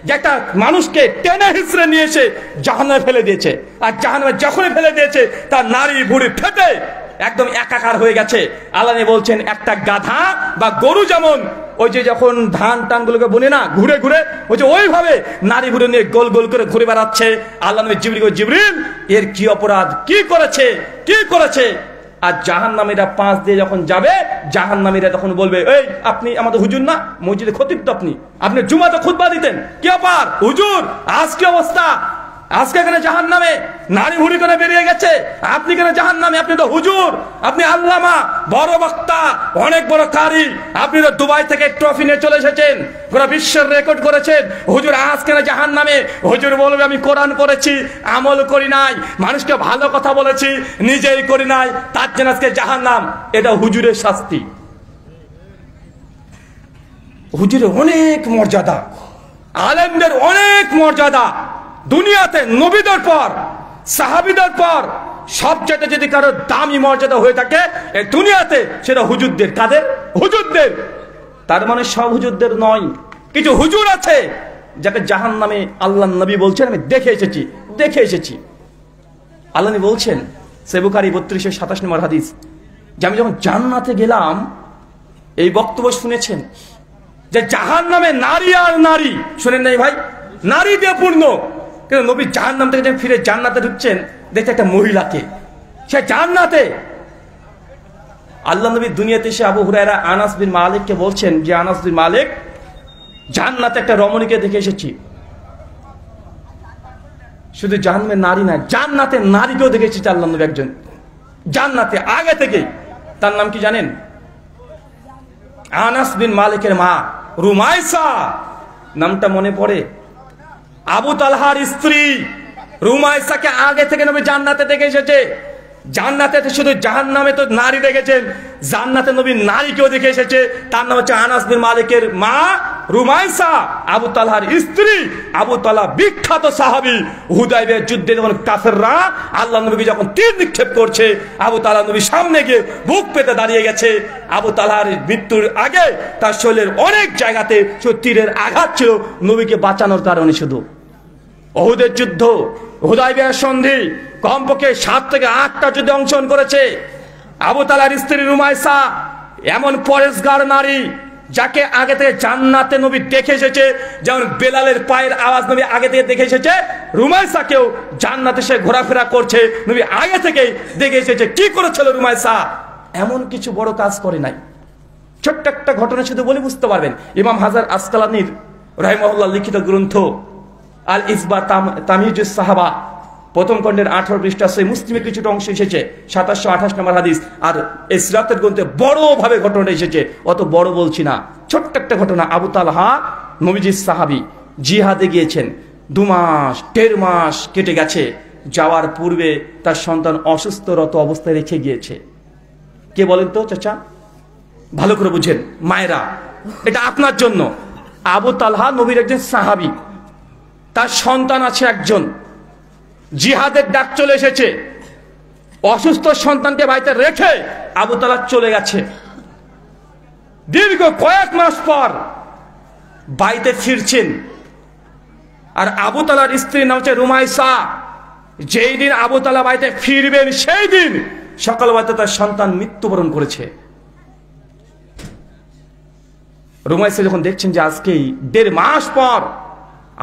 যে একটা মানুষকে টেনে হিঁচড়ে নিয়ে এসে জাহান্নামে ফেলে দিয়েছে, আর জাহান্নামে যখনই ফেলে দিয়েছে তার নাড়ি ভুঁড়ি ফেটে একদম একাকার হয়ে গেছে। আল্লাহ বলছেন একটা গাধা বা গরু যেমন ওই যে যখন ধান টানগুলোকে বনে না ঘুরে ঘুরে, ওই যে ওইভাবে নারী ঘুরে নিয়ে গোল গোল করে ঘুরে বেড়াচ্ছে। আল্লাহ নবী জিবরিল এর কি অপরাধ, কি করেছে, কি করেছে? আর জাহান্নামীরা পাশ দিয়ে যখন যাবে, জাহান্নামীরা তখন বলবে এই আপনি আমাদের হুজুর না, মসজিদে খতিব তো আপনি জুমাতে খুতবা দিতেন, কি ব্যাপার হুজুর আজ কি অবস্থা? আজকে এখানে জাহান্নামে নারী ভুড়ি করে বেরিয়ে গেছে, আপনি কেন জাহান্নামে? আপনি তো হুজুর, আপনি আল্লামা, বড় বক্তা, অনেক বড় কারি, আপনি তো দুবাই থেকে ট্রফি নিয়ে চলে এসেছেন, গোটা বিশ্বের রেকর্ড করেছেন। হুজুর আজ কেন জাহান্নামে? হুজুর বলবে আমি কোরআন পড়েছি, আমল করি নাই, মানুষকে ভালো কথা বলেছি, নিজেই করি নাই, তার জন্য আজকে জাহান্নাম। এটা হুজুরের শাস্তি। হুজুরের অনেক মর্যাদা, আলেমদের অনেক মর্যাদা। দুনিয়াতে নবীদের পর, সাহাবীদের পর সবচেয়ে যদি কারো দামি মর্যাদা হয়ে থাকে এই দুনিয়াতে, সেটা হুজুরদের। কাদের? হুজুরদের। তার মানে সব হুজুরদের নয়, কিছু হুজুর আছে যাকে জাহান্নামে আল্লাহ নবী বলছেন আমি দেখে এসেছি। আল্লাহ নবী বলছেন, সহিহ বুখারী 3227 নম্বর হাদিস, যে আমি যখন জান্নাতে গেলাম, এই বক্তব্য শুনেছেন যে জাহান্নামে নারী আর নারী, শুনেন নাই ভাই, নারী দিয়ে পূর্ণ। কিন্তু নবী জাহান্নাম থেকে যখন ফিরে জান্নাতে ঢুকছেন, দেখছে একটা মহিলাকে, সে জান্নাতে। আল্লাহ নবী দুনিয়াতে এসে আবু হুরায়রা আনাস বিন মালিককে বলছেন যে আনাস বিন মালিক, জান্নাতে একটা রমণীকে দেখে এসেছি। শুধু জাহান্নামের নারী না, জান্নাতে নারীকেও দেখে এসেছি আল্লাহ নবী একজন জান্নাতে আগে থেকে। তার নাম কি জানেন? আনাস বিন মালিকের মা রুমাইসা, নামটা মনে পড়ে? আবু তালহার স্ত্রী রুমাইসাকে আগে থেকে নবী জান্নাতে দেখে এসেছে। জান্নাতে শুধু জাহান্নামে তো নারী দেখেছেন, জান্নাতে নবী নারীকেও দেখে এসেছে। তার নাম হচ্ছে আনাস বিন মালিকের মা রুমাইসা, আবু তালহার স্ত্রী। আবু তালহা বিখ্যাত সাহাবী। হুদায়বিয়ার যুদ্ধে যখন কাফেররা আল্লাহ নবীকে যখন তীর নিক্ষেপ করছে, আবু তালহা নবীর সামনে গিয়ে বুক পেতে দাঁড়িয়ে গেছে। আবু তালহার মৃত্যুর আগে তার শরীরের অনেক জায়গাতে তীরের আঘাত ছিল, নবীকে বাঁচানোর কারণে। শুধু উহুদের যুদ্ধ, হুদায়বিয়ার সন্ধি, কমপক্ষে 7 থেকে 8টা যুদ্ধে অংশগ্রহণ করেছে। আবু তালহার স্ত্রী রুমাইসা এমন পরেশগার নারী, যাকে আগে থেকে জান্নাতে নবী দেখে এসেছে। যেমন বেলালের পায়ের আওয়াজ নবী আগে থেকে দেখে এসেছে, রুমাইসাকেও জান্নাতে সে ঘোরাফেরা করছে, নবী আগে থেকেই দেখে এসেছে। কি করেছিল রুমাইসা? এমন কিছু বড় কাজ করে নাই। ছোট্ট একটা ঘটনা শুধু বলে বুঝতে পারবেন। ইমাম হাজার আসকালানির রাহিমাহুল্লাহ লিখিত গ্রন্থ আল ইসবা তামিজুস সাহাবা প্রথম খণ্ডের 18 পৃষ্ঠা, সেই মুসলিমের কিছুটা অংশ এসেছে 2728 নম্বর হাদিস। আর এই সিরাতের গ্রন্থে বড় ভাবে ঘটনাটা এসেছে, অত বড় বলছি না, ছোট্ট একটা ঘটনা। আবু তালহা নবীজির সাহাবী, জিহাদে গিয়েছেন। 2 মাস 1.5 মাস কেটে গেছে। যাওয়ার পূর্বে তার সন্তান অসুস্থরত অবস্থায় রেখে গিয়েছে। কে বলেন তো চাচা? ভালো করে বুঝেন মায়েরা, এটা আপনার জন্য। আবু তালহা নবীর একজন সাহাবী, তার সন্তান আছে একজন, জিহাদের ডাক চলে এসেছে। অসুস্থ সন্তানকে বাড়িতে রেখে আবু তালহা চলে গেছে। দীর্ঘ কয়েক মাস পর বাড়িতে ফিরছেন। আর আবু তালহার স্ত্রীর নাম হচ্ছে রুমাইসা। যেই দিন আবু তালহা বাড়িতে ফিরবেন, সেই দিন সকালবেলাতে তার সন্তান মৃত্যুবরণ করেছে। রুমাইসা যখন দেখছেন যে আজকেই 1.5 মাস পর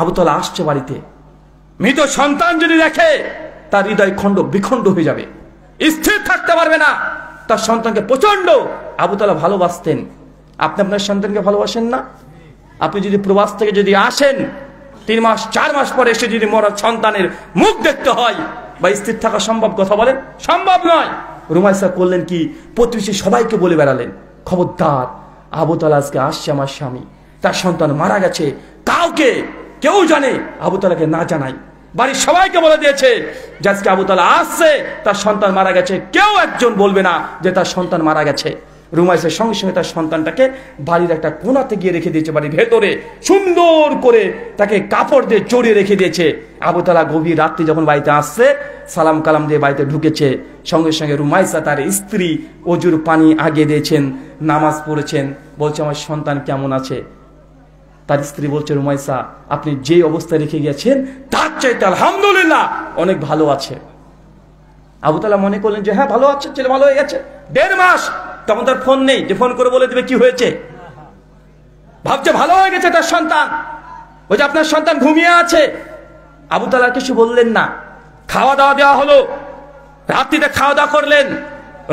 আবু তালহা আসছে বাড়িতে, মৃত সন্তান যদি দেখে তার হৃদয় খণ্ড বিখণ্ড হয়ে যাবে, স্থির থাকতে পারবে না। তার সন্তানকে প্রচন্ড আবু তালহা ভালোবাসতেন। আপনি আপনার সন্তানকে ভালোবাসেন না? আপনি যদি প্রবাস থেকে যদি আসেন, 3 মাস 4 মাস পরে এসে যদি মরা সন্তানের মুখ দেখতে হয়, বা স্থির থাকা সম্ভব? কথা বলেন, সম্ভব নয়। রুমাইসা করলেন কি? প্রতিবেশী সবাইকে বলে বেড়ালেন, খবরদার, আবু তালহা আজকে আসছে আমার স্বামী, তার সন্তান মারা গেছে। কাউকে কেউ জানে আবু তালহাকে না জানাই, বাড়ির সবাইকে বলে দিয়েছে যে আজকে আবু তালহা আসছে, তার সন্তান মারা গেছে। কেউ একজন বলবে না যে তার সন্তান মারা গেছে। রুমাইসের সঙ্গে সঙ্গে তার সন্তানটাকে বাড়ির একটা কোণাতে গিয়ে রেখে দিয়েছে, বাড়ির ভেতরে সুন্দর করে তাকে কাপড় দিয়ে জড়িয়ে রেখে দিয়েছে। আবু তালহা গভীর রাত্রি যখন বাড়িতে আসছে, সালাম কালাম দিয়ে বাড়িতে ঢুকেছে, সঙ্গে সঙ্গে রুমাইসা তার স্ত্রী অজুর পানি আগিয়ে দিয়েছেন, নামাজ পড়েছেন, বলছে আমার সন্তান কেমন আছে? তার স্ত্রী বলছে, রুমাইসা আপনি যে অবস্থায় রেখে গেছেন তার চাইতে আলহামদুলিল্লাহ অনেক ভালো আছে। আবু তালহা মনে করলেন যে হ্যাঁ ভালো আছে, ছেলে ভালো হয়ে গেছে। 1.5 মাস, তখন তার ফোন নেই যে ফোন করে বলে দিবে কি হয়েছে। ভাবছে ভালো হয়ে গেছে তার সন্তান, ওই যে আপনার সন্তান ঘুমিয়ে আছে। আবু তালহা কিছু বললেন না। খাওয়া দাওয়া দেওয়া হলো, রাত্রিতে খাওয়া দাওয়া করলেন।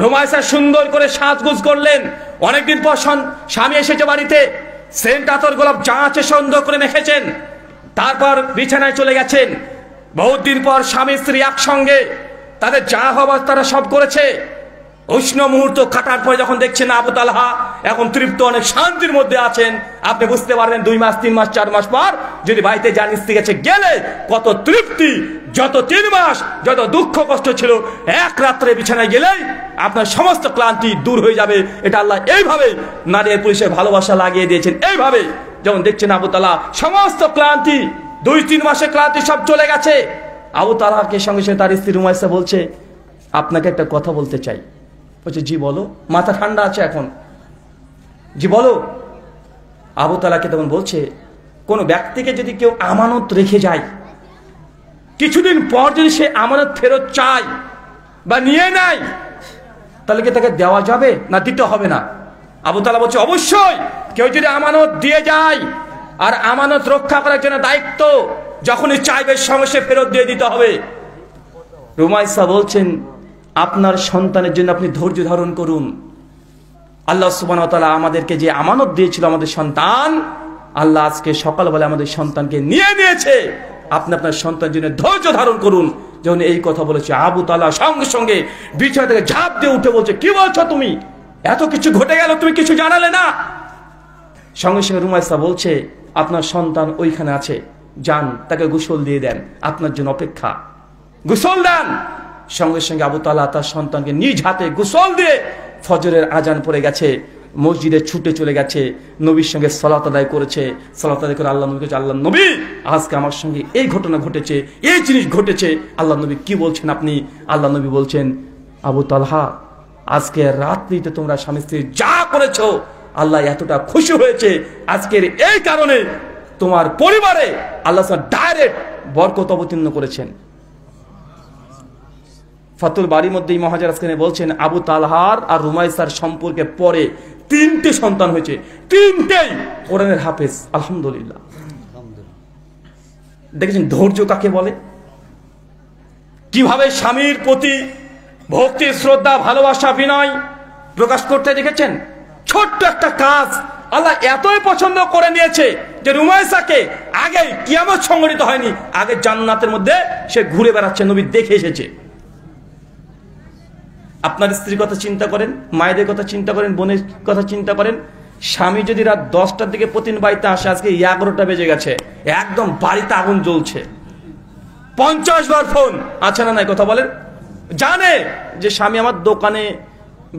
রুমাইসা সুন্দর করে সাজগোজ করলেন। অনেকদিন পর স্বামী এসেছে বাড়িতে, সেন্ট আতর গোলাপ যা আছে সুন্দর করে মেখেছেন। তারপর বিছানায় চলে গেছেন। বহুত দিন পর স্বামী স্ত্রী একসঙ্গে, তাদের যা হবার তারা সব করেছে। উষ্ণ মুহূর্ত কাটার পরে যখন দেখছেন আবু তালহা এখন তৃপ্ত, অনেক শান্তির মধ্যে আছেন, আপনি বুঝতে পারবেন 2 মাস 3 মাস 4 মাস পর যদি বাড়িতে যান, স্ত্রী গেছে গেলে কত তৃপ্তি। যত 3 মাস যত দুঃখ কষ্ট ছিল, এক রাত্রে বিছানায় গেলেই আপনার সমস্ত ক্লান্তি দূর হয়ে যাবে। এটা আল্লাহ এইভাবে নারী পুরুষের ভালোবাসা লাগিয়ে দিয়েছেন। এইভাবে যেমন দেখছেন আবু তালহা সমস্ত ক্লান্তি 2-3 মাসের ক্লান্তি সব চলে গেছে। আবু তালহাকে সঙ্গে সঙ্গে তার স্ত্রী রুমাইসা বলছে, আপনাকে একটা কথা বলতে চাই। বলছে, জি বলো। মাথা ঠান্ডা আছে এখন, জি বলো। আবু তালহাকে তখন বলছে, কোন ব্যক্তিকে যদি কেউ আমানত রেখে যায়, কিছুদিন পর যদি সে আমানত ফেরত চায় বা নিয়ে নেয়, তাহলে কি তাকে দেওয়া যাবে না দিতে হবে না? আবু তালহা বলছে, অবশ্যই। কেউ যদি আমানত দিয়ে যায়, আর আমানত রক্ষা করার জন্য দায়িত্ব যখনই চাইবে সঙ্গে সে ফেরত দিয়ে দিতে হবে। রুমাইসা বলছেন, আপনার সন্তানের জন্য আপনি ধৈর্য ধারণ করুন। আল্লাহ সুবহানাহু ওয়া তাআলা আমাদেরকে যে আমানত দিয়েছিল আমাদের সন্তান, আল্লাহ আজকে সকালবেলা আমাদের সন্তানকে নিয়ে নিয়েছে। আপনি আপনার সন্তানের জন্য ধৈর্য ধারণ করুন। যখন এই কথা বলেছে, আবু তালহা সঙ্গে সঙ্গে বিছানা থেকে ঝাঁপ দিয়ে উঠে বলছে, কি বলছো তুমি? এত কিছু ঘটে গেল, তুমি কিছু জানালে না? সঙ্গে সঙ্গে রুমাইসা বলছে, আপনার সন্তান ওইখানে আছে, যান তাকে গোসল দিয়ে দেন, আপনার জন্য অপেক্ষা, গোসল দেন। সঙ্গে সঙ্গে আবু তালহা তার সন্তানকে নিজ হাতে গোসল দিয়ে, ফজরের আজান পড়ে গেছে, মসজিদে ছুটে চলে গেছে, নবীর সঙ্গে সালাত আদায় করেছে। সালাত আদায় করে আল্লাহ নবীকে, আল্লাহ নবী আজকে আমার সঙ্গে এই ঘটনা ঘটেছে, এই জিনিস ঘটেছে, আল্লাহ নবী কি বলছেন আপনি? আল্লাহ নবী বলছেন, আবু তালহা আজকে রাত্রিতে তোমরা স্বামী স্ত্রী যা করেছো, আল্লাহ এতটা খুশি হয়েছে আজকের এই কারণে তোমার পরিবারে আল্লাহ ডাইরেক্ট বরকত অবতীর্ণ করেছেন। ফাতুল বাড়ির মধ্যে মহাজার আজকে বলছেন, আবু তালহার আর রুমাইসার সম্পর্কে পরে 3টে সন্তান হয়েছে, 3টেই কোরআনের হাফেজ। আলহামদুলিল্লাহ। দেখেছেন ধৈর্য কাকে বলে, কিভাবে স্বামীর প্রতি ভক্তি শ্রদ্ধা ভালোবাসা বিনয় প্রকাশ করতে দেখেছেন। ছোট্ট একটা কাজ আল্লাহ এতই পছন্দ করে নিয়েছে যে রুমাইসাকে আগে কিয়ামত সংঘটিত হয়নি, আগে জান্নাতের মধ্যে সে ঘুরে বেড়াচ্ছে, নবী দেখে এসেছে। আপনার স্ত্রীর কথা চিন্তা করেন, মায়েদের কথা চিন্তা করেন, বোনের কথা চিন্তা করেন। স্বামী যদি রাত 10টার দিকে প্রতিদিন বাড়িতে আসে, আজকে 11টা বেজে গেছে, একদম বাড়িতে আগুন জ্বলছে, 50 বার ফোন আছে না নাই, কথা বলেন। জানে যে স্বামী আমার দোকানে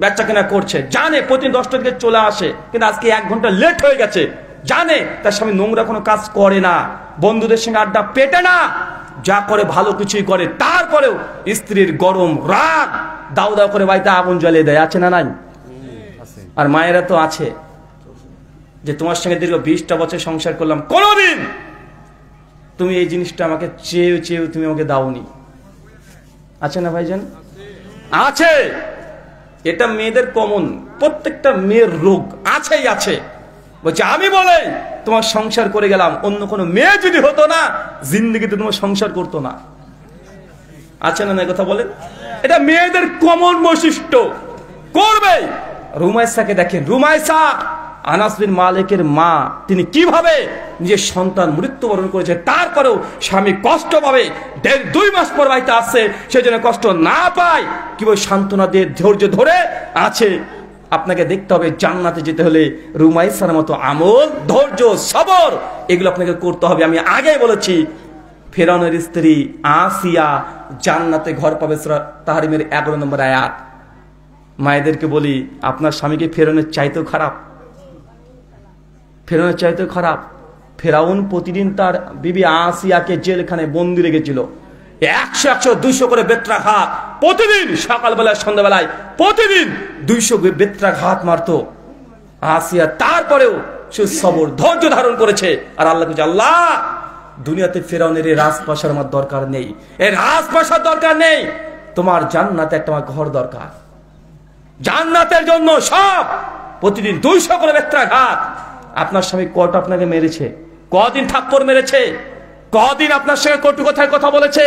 বেচা কেনা করছে, জানে প্রতিদিন 10টার দিকে চলে আসে, কিন্তু আজকে 1 ঘন্টা লেট হয়ে গেছে, জানে তার স্বামী নোংরা কোনো কাজ করে না, বন্ধুদের সঙ্গে আড্ডা পেটে না, যা করে ভালো কিছুই করে, তারপরেও স্ত্রীর গরম রাগ দাউ দাউ করে বাড়িতে আগুন জ্বালিয়ে দেয়, আছে না নাই? আর মায়েরা তো আছে, যে তোমার সঙ্গে দীর্ঘ 20টা বছর সংসার করলাম, কোনোদিন তুমি এই জিনিসটা আমাকে চেয়েও চেয়েও তুমি আমাকে দাওনি, আছে না ভাইজান? আছে। এটা মেয়েদের কমন, প্রত্যেকটা মেয়ের রোগ আছেই আছে। বলছে আমি বলে তোমার সংসার করে গেলাম, অন্য কোনো মেয়ে যদি হতো না, জিন্দগিতে তোমার সংসার করতো না, আছে না নাই, কথা বলেন। এটা মেয়েদের কমন বৈশিষ্ট্য, করবে। রুমাইসাকে দেখেন, রুমাইসা আনাস বিন মালিকের মা, তিনি কিভাবে নিজের সন্তান মৃত্যুবরণ করেছে, তারপরেও স্বামী কষ্ট পাবে, 1.5-2 মাস পর বাড়িতে আসছে, সেই জন্য কষ্ট না পায়, কিভাবে সান্ত্বনা দিয়ে ধৈর্য ধরে আছে। আপনাকে দেখতে হবে জান্নাতে যেতে হলে রুমাইসার মতো আমল, ধৈর্য, সবর, এগুলো আপনাকে করতে হবে। আমি আগেই বলেছি, ফেরাউনের স্ত্রী আসিয়া জান্নাতে ঘর পাবে, সূরা তাহরিমের 11 নম্বর আয়াত। মায়েদেরকে বলি, আপনার স্বামীকে ফেরাউনের চাইতেও খারাপ, ফেরাউনের চাইতেও খারাপ। ফেরাউন প্রতিদিন তার বিবি আসিয়াকে জেলখানে বন্দি রেখেছিল, 100-200 করে বেত্রাঘাত প্রতিদিন, সকালবেলায় সন্ধ্যাবেলায় প্রতিদিন 200 বেত্রাঘাত মারতো আসিয়া, তারপরেও সে সবর ধৈর্য ধারণ করেছে। আর আল্লাহ বলছে, আল্লাহ দুনিয়াতে ফেরাউনের এই রাজপ্রাসাদ আমার দরকার নেই, এই রাজপ্রাসাদ দরকার নেই, তোমার জান্নাতে একটা আমার ঘর দরকার। জান্নাতের জন্য সব প্রতিদিন 200 করে বেত্রাঘাত। আপনার স্বামী কটা আপনাকে মেরেছে, কদিন থাপ্পড় মেরেছে, কদিন আপনার সঙ্গে কটু কথায় কথা বলেছে,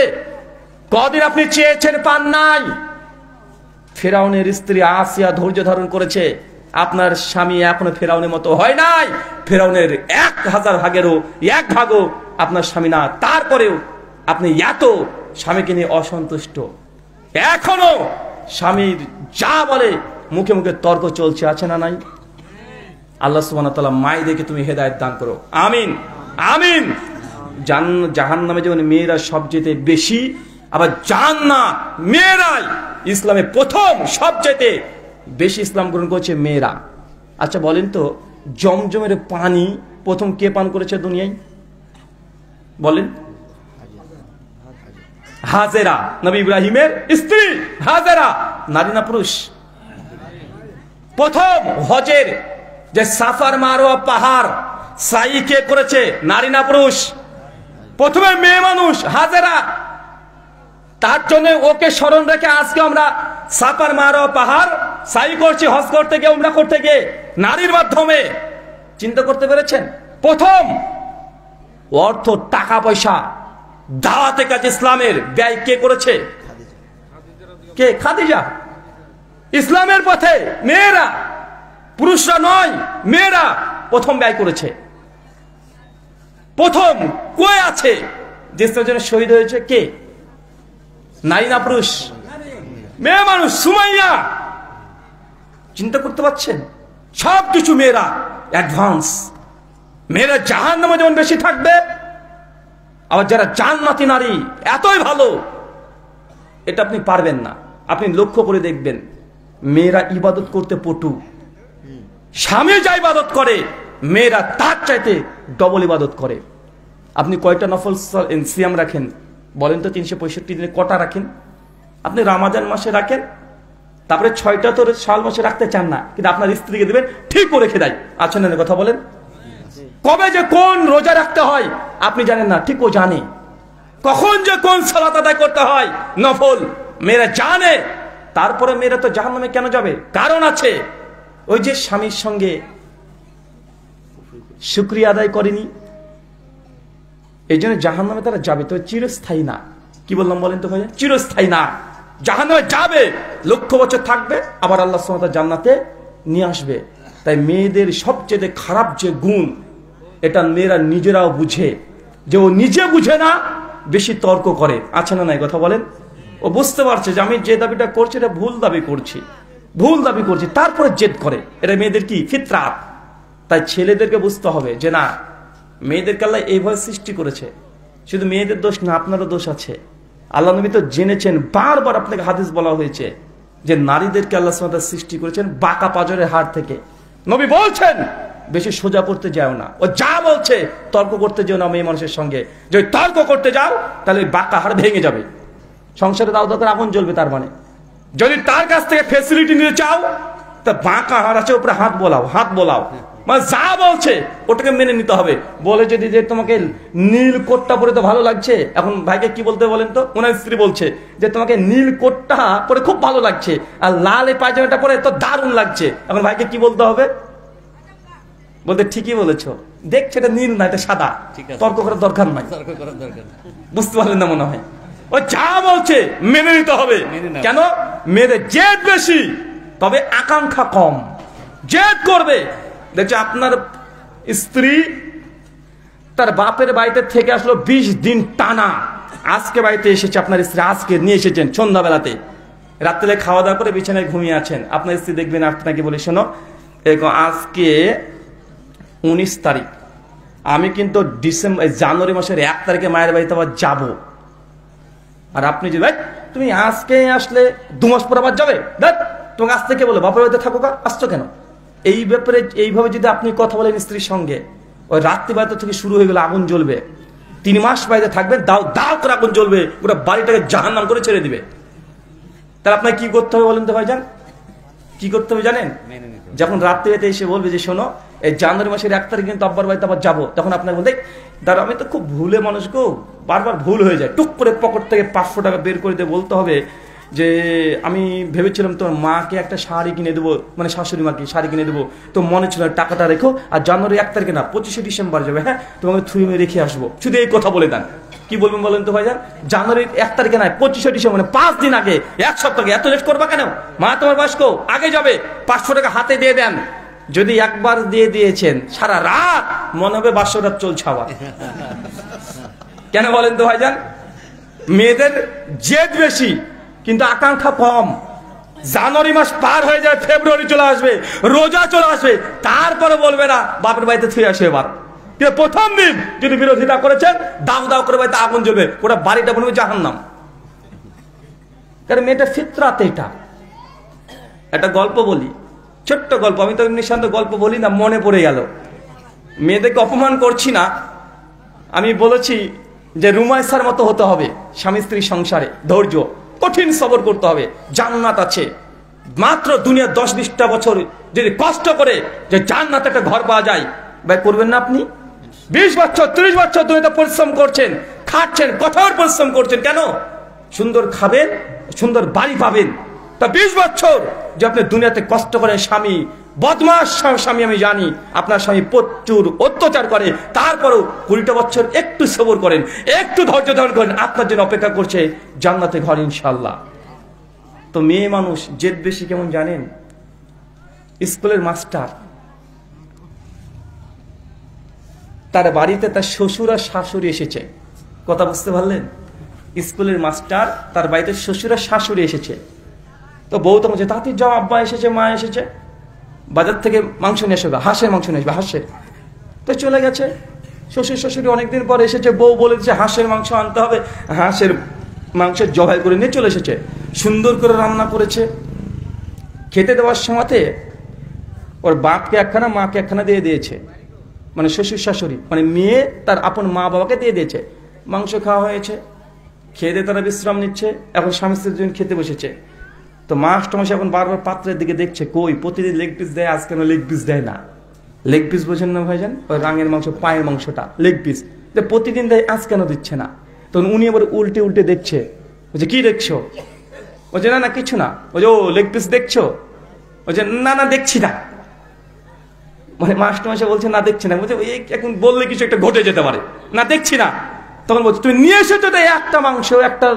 কদিন আপনি চেয়েছেন পান নাই। ফেরাউনের স্ত্রী আসিয়া ধৈর্য ধারণ করেছে, আপনার স্বামী এখনো ফেরাউনের মতো হয় নাই, ফেরাউনের 1000 ভাগেরও 1 ভাগও আপনার স্বামী না, তারপরেও আপনি এত স্বামীকে নিয়ে অসন্তুষ্ট, এখনো স্বামীর যা বলে মুখে মুখে তর্ক চলছে, আছে না নাই? আল্লাহ সুবহানাহু ওয়া তাআলা মায়েদেরকে তুমি হেদায়েত দান করো, আমিন আমিন। জাহান্নামে যেমন মেয়েরা সবচেয়ে বেশি, আবার জান্নাত মেয়েরাই ইসলামে প্রথম সবচেয়ে বেশি ইসলাম গ্রহণ করেছে মেয়েরা। আচ্ছা বলেন তো, জমজমের পানি প্রথম কে পান করেছে দুনিয়ায়? বলেন। হাজেরা, নবী ইব্রাহিমের স্ত্রী হাজেরা, নারী না পুরুষ? প্রথম হজের যে সাফার মারোয়া পাহাড় সাই কে করেছে, নারী না পুরুষ? প্রথমে মেয়ে মানুষ হাজেরা। তার জন্য ওকে স্মরণ রেখে আজকে আমরা সাফার মারোয়া পাহাড় সাই করছি, হজ করতে গিয়ে, উমরা করতে গিয়ে নারীর মাধ্যমে। চিন্তা করতে পেরেছেন? প্রথম অর্থ, টাকা পয়সা, দাওয়াতে কাজ ইসলামের ব্যয় কে করেছে? কে? খাদিজা। ইসলামের পথে মেয়েরা, পুরুষরা নয়, মেয়েরা প্রথম ব্যয় করেছে। প্রথম কই আছে দেশের জন্য শহীদ হয়েছে কে? নারী না পুরুষ? মেয়ে মানুষ, সুমাইয়া। চিন্তা করতে পারছেন? সবকিছু মেয়েরা অ্যাডভান্স। মেয়েরা জাহান্নামে যেমন বেশি থাকবে, আবার যারা জান্নাতি নারী এতই ভালো, এটা আপনি পারবেন না। আপনি লক্ষ্য করে দেখবেন, মেয়েরা ইবাদত করতে পটু। স্বামী যা ইবাদত করে মেয়েরা তার চাইতে ডবল ইবাদত করে। আপনি কয়টা নফল সিয়াম রাখেন বলেন তো? 365 দিনে কটা রাখেন? আপনি রমাজান মাসে রাখেন, তারপরে 6টা তো শাওয়াল মাসে রাখতে চান না, কিন্তু আপনার স্ত্রীকে দেবেন ঠিক করে রেখে দেয়। আচ্ছা না, কথা বলেন। কবে যে কোন রোজা রাখতে হয় আপনি জানেন না, ঠিক ও জানে। কখন যে কোন সালাত আদায় করতে হয় নফল, মেয়েরা জানে। তারপরে মেয়েরা তো জাহান্নামে কেন যাবে? কারণ আছে। ওই যে স্বামীর সঙ্গে শুকরিয়া আদায় করেনি, এই জন্য জাহান্নামে তারা যাবে, তো চিরস্থায়ী না। কি বললাম বলেন তো ভাই? চিরস্থায়ী না। জাহান্নামে যাবে, লক্ষ বছর থাকবে, আবার আল্লাহ সুবহানাহু ওয়া তাআলা জান্নাতে নিয়ে আসবে। তাই মেয়েদের সবচেয়ে খারাপ যে গুণ, এটা মেয়েরা নিজেরাও বুঝে, যে ও নিজে বুঝে না, বেশি তর্ক করে। আছে না নাই? কথা বলেন। ও বুঝতে পারছে যে আমি যে দাবিটা করছি এটা ভুল দাবি করছি, ভুল দাবি করছি, তারপরে জেদ করে। এটা মেয়েদের কি ফিতরাত। তাই ছেলেদেরকে বুঝতে হবে যে না, মেয়েদেরকে আল্লাহ এইভাবে সৃষ্টি করেছে। শুধু মেয়েদের দোষ না, আপনারও দোষ আছে। আল্লাহ নবী তো জেনেছেন, বারবার আপনাকে হাদিস বলা হয়েছে যে নারীদেরকে আল্লাহ সুবহানাহু ওয়া তাআলা সৃষ্টি করেছেন বাঁকা পাজরের হাড় থেকে। নবী বলছেন বেশি সোজা করতে যাও না, ও যা বলছে তর্ক করতে যেও না মেয়ে মানুষের সঙ্গে। যদি তর্ক করতে যাও তাহলে ওই বাঁকা হাড় ভেঙে যাবে, সংসারে দাও দাও করে আগুন জ্বলবে। তার মানে যদি তার কাছ থেকে ফ্যাসিলিটি নিতে চাও, তা বাঁকা হাড় আছে উপরে হাত বোলাও, হাত বোলাও, মানে যা বলছে ওটাকে মেনে নিতে হবে। বলে যদি যে তোমাকে নীল কোটটা পরে তো ভালো লাগছে, এখন ভাইকে কি বলতে বলেন তো? ওনার স্ত্রী বলছে যে তোমাকে নীল কোটটা পরে খুব ভালো লাগছে, আর লাল এই পায়জামাটা পরে তো দারুণ লাগছে। এখন ভাইকে কি বলতে হবে? বলতে ঠিকই বলেছো, দেখছে এটা নীল না, এটা সাদা, তর্ক করার দরকার নাই। বুঝতে পারলেন না মনে হয়? ও যা বলছে মেনে নিতে হবে। কেন? মেয়েদের জেদ বেশি, তবে আকাঙ্ক্ষা কম। জেদ করবে। দেখছে আপনার স্ত্রী তার বাপের বাড়িতে থেকে আসলো 20 দিন টানা, আজকে বাড়িতে এসেছে আপনার স্ত্রী, আজকে নিয়ে এসেছেন সন্ধ্যাবেলাতে, রাত্রে খাওয়া দাওয়া করে বিছানায় ঘুমিয়ে আছেন। আপনার স্ত্রী দেখবেন আপনাকে বলে, শোনো আজকে 19 তারিখ, আমি কিন্তু জানুয়ারি মাসের 1 তারিখে মায়ের বাড়িতে আবার যাবো। আর আপনি যে ভাই তুমি আজকে আসলে 2 মাস পর আবার যাবে, দেখ তোমাকে আসতে কে বলে? বাপের বাড়িতে থাকো, আসছো কেন? এই ব্যাপারে এইভাবে যদি আপনি কথা বলেন স্ত্রীর সঙ্গে, ওই রাত্রি বাড়িতে থেকে শুরু হয়ে গেলে আগুন জ্বলবে। 3 মাস বাড়িতে থাকবেন, দাও দাও করে আগুন জ্বলবে, ওটা বাড়িটাকে জাহান্নাম করে ছেড়ে দিবে। তাহলে আপনাকে কি করতে হবে বলেন তো ভাইজান? কি করতে হবে জানেন? যখন রাত্রিতে এসে বলবে যে শোনো এই জানুয়ারি মাসের 1 তারিখ কিন্তু আব্বার বাড়িতে আবার যাবো, তখন আপনার বলতে দাঁড়া আমি তো খুব ভুলে মানুষ গো, বারবার ভুল হয়ে যায়। টুক করে পকেট থেকে 500 টাকা বের করে দিয়ে বলতে হবে যে আমি ভেবেছিলাম তোমার মাকে একটা শাড়ি কিনে দেবো, মানে শাশুড়ি মাকে শাড়ি কিনে দেবো, তো মনে ছিল টাকাটা রেখো, আর জানুয়ারি 1 তারিখে না 25শে ডিসেম্বর যাবে, হ্যাঁ তোমাকে থুয়ে রেখে আসবো। শুধু এই কথা বলে দেন। কি বলবেন বলেন তো ভাইজান? জানুয়ারির 1 তারিখে নয়, 25শে ডিসেম্বর, মানে 5 দিন আগে, 1 সপ্তাহ আগে। এত লেট করবা কেন? মা তোমার বয়স্ক, আগে যাবে, 500 টাকা হাতে দিয়ে দেন। যদি একবার দিয়ে দিয়েছেন সারা রাত মনে হবে 500 রাত চলছে আবার। কেন বলেন তো ভাইজান? মেয়েদের জেদ বেশি কিন্তু আকাঙ্ক্ষা কম। জানুয়ারি মাস পার হয়ে যায়, ফেব্রুয়ারি চলে আসবে, রোজা চলে আসবে, তারপরে বলবে না বাপের বাড়িতে থুয়ে আসে। এবার প্রথম দিন যদি বিরোধিতা করেছেন, দাও দাও করে বাড়িতে আগুন জ্বলবে, ওটা বাড়িটা বলবে জাহান্নাম। কারণ মেয়েটা ফিতরাতে। এটা একটা গল্প বলি, ছোট্ট গল্প, আমি তো নিঃসন্দ গল্প বলি না, মনে পড়ে গেল। মেয়েদেরকে অপমান করছি না, আমি বলেছি যে রুমাইসার মতো হতে হবে স্বামী স্ত্রী সংসারে, ধৈর্য, কঠিন সবর করতে হবে। জান্নাত আছে মাত্র দুনিয়া 10-20টা বছর যদি কষ্ট করে যে জান্নাতে একটা ঘর পাওয়া যায়, ভাই করবেন না আপনি? 20 বছর 30 বছর দুনিয়াতে পরিশ্রম করছেন, খাচ্ছেন, কঠোর পরিশ্রম করছেন, কেন? সুন্দর খাবেন, সুন্দর বাড়ি পাবেন। তা 20 বছর যে আপনি দুনিয়াতে কষ্ট করেন, স্বামী বদমাস স্বামী, আমি জানি আপনার স্বামী প্রচুর অত্যাচার করে, তারপরও 20টা বছর একটু সবর করেন, একটু ধৈর্য ধারণ করেন, আপনার জন্য অপেক্ষা করছে জান্নাতে ঘর ইনশাআল্লাহ। তো মেয়ে মানুষ জেদ বেশি কেমন জানেন? স্কুলের মাস্টার, তার বাড়িতে তার শ্বশুর আর শাশুড়ি এসেছে। কথা বুঝতে পারলেন? স্কুলের মাস্টার, তার বাড়িতে শ্বশুর আর শাশুড়ি এসেছে। তো বউ তো বলছে তাতে যাও, আব্বা এসেছে, মা এসেছে, বাজার থেকে মাংস নিয়ে আসবে, হাঁসের মাংস নিয়ে আসবে, হাঁসের। তো চলে গেছে। শ্বশুর শাশুড়ি অনেকদিন পর এসেছে, বউ বলেছে হাঁসের মাংস আনতে হবে, হাঁসের মাংসের জবাই করে নিয়ে চলে এসেছে, সুন্দর করে রান্না করেছে। খেতে দেওয়ার সময়তে ওর বাপকে একখানা, মাকে একখানা দিয়ে দিয়েছে, মানে শ্বশুর শাশুড়ি, মানে মেয়ে তার আপন মা বাবাকে দিয়ে দিয়েছে। মাংস খাওয়া হয়েছে, খেয়ে দিয়ে তারা বিশ্রাম নিচ্ছে। এখন স্বামী স্ত্রীর জন্য খেতে বসেছে। তো মাস্টারমশাই এখন বারবার পাত্রের দিকে দেখছে, কই প্রতিদিন লেগ পিস দেয়, আজ কেন লেগ পিস দেয় না? লেগ পিস বোঝেন না ভাইজান? ওই রাঙের মাংস, পায়ের মাংসটা লেগ পিস প্রতিদিন দেয়, আজ কেন দিচ্ছে না? তখন উনি আবার উল্টে উল্টে দেখছে, বলছে কি দেখছো? বলছে না না কিছু না। বলছে ও লেগ পিস দেখছো? বলছে না না দেখছি না। মানে মাস্টারমশাই বলছে না দেখছি না। বলছে এখন বললে কিছু একটা ঘটে যেতে পারে, না দেখছি না। তখন বলছে তুমি নিয়ে এসেছো তো একটা মাংস, একটা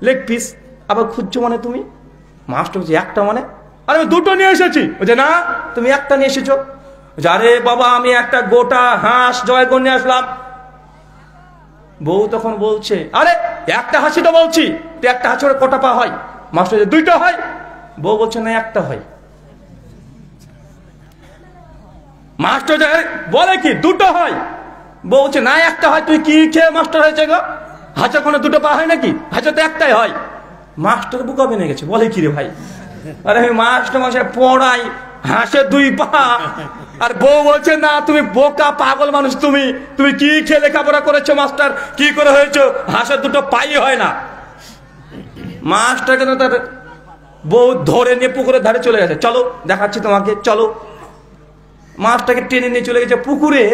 লেগ পিস, আবার খুঁজছো মানে তুমি? মাস্টার বলছে একটা মানে? আরে আমি দুটো নিয়ে এসেছি। বলছে না তুমি একটা নিয়ে এসেছো। আরে বাবা আমি একটা গোটা হাঁস জয় করে নিয়ে আসলাম। বউ তখন বলছে আরে একটা হাসি তো বলছি, তুই একটা হাসি ওরা কটা পা হয়? মাস্টার বলছে দুইটা হয়। বউ বলছে না একটা হয়। মাস্টার বলে কি দুটো হয়? বউ বলছে না একটা হয়। তুই কি খেয়ে মাস্টার হয়েছে গো? হাঁসের কোনো দুটো পা হয় নাকি? হাঁসের তো একটাই হয়। মাস্টার বুকা বেনে গেছে, বলে কি রে ভাই? আরে আমি মাস্টার মশাই পড়াই, হাঁসের 2 পা, আর বউ বলছে না তুমি বোকা পাগল মানুষ, তুমি তুমি কি খেয়ে লেখাপড়া করেছো মাস্টার? কি করে হয়েছো? হাঁসের 2টো পাই হয় না। মাস্টার কেন তার বউ ধরে নিয়ে পুকুরের ধারে চলে গেছে, চলো দেখাচ্ছি তোমাকে, চলো। মাছটাকে টেনে নিয়ে চলে গেছে পুকুরে।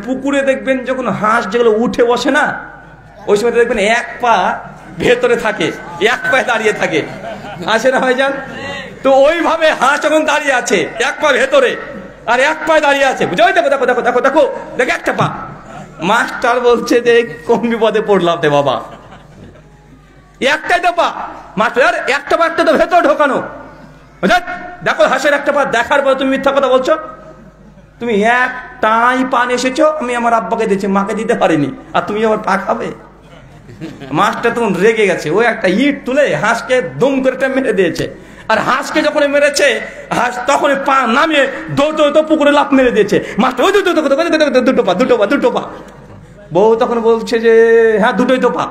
পুকুরে দেখবেন যখন হাঁস যেগুলো উঠে বসে না, ওই সময় দেখবেন এক পা ভেতরে থাকে, এক পায়ে দাঁড়িয়ে থাকে, আসে না ভাইজান? তো ওইভাবে হাঁস যখন দাঁড়িয়ে আছে, এক পা ভেতরে আর এক পায়ে দাঁড়িয়ে আছে, বুঝো? দেখো দেখো দেখো দেখো দেখো দেখো একটা পা। মাস্টার বলছে যে কোন বিপদে পড়লাম রে বাবা, একটাই তো পা। মাস্টার আর একটা পা, একটা তো ভেতরে ঢোকানো। দেখো হাঁসের একটা পা, দেখার পর তুমি মিথ্যা কথা বলছো। তুমি একটাই পান এসেছো, আমি আমার আব্বাকে দিয়েছি, মাকে দিতে পারিনি, আর তুমি আবার পা খাবে? মাছটা তখন রেগে গেছে, ওই একটা ইট তুলে হাঁসকে দুম করে মেরে দিয়েছে। আর হাঁসকে যখন মেরেছে, হাঁস তখন পা নামিয়ে দৌড়তে পুকুরে লাফ মেরে দিয়েছে। মাছটা ওই দুটো পা, দুটো পা, দুটো পা। বউ তখন বলছে যে হ্যাঁ দুটোই তো পা।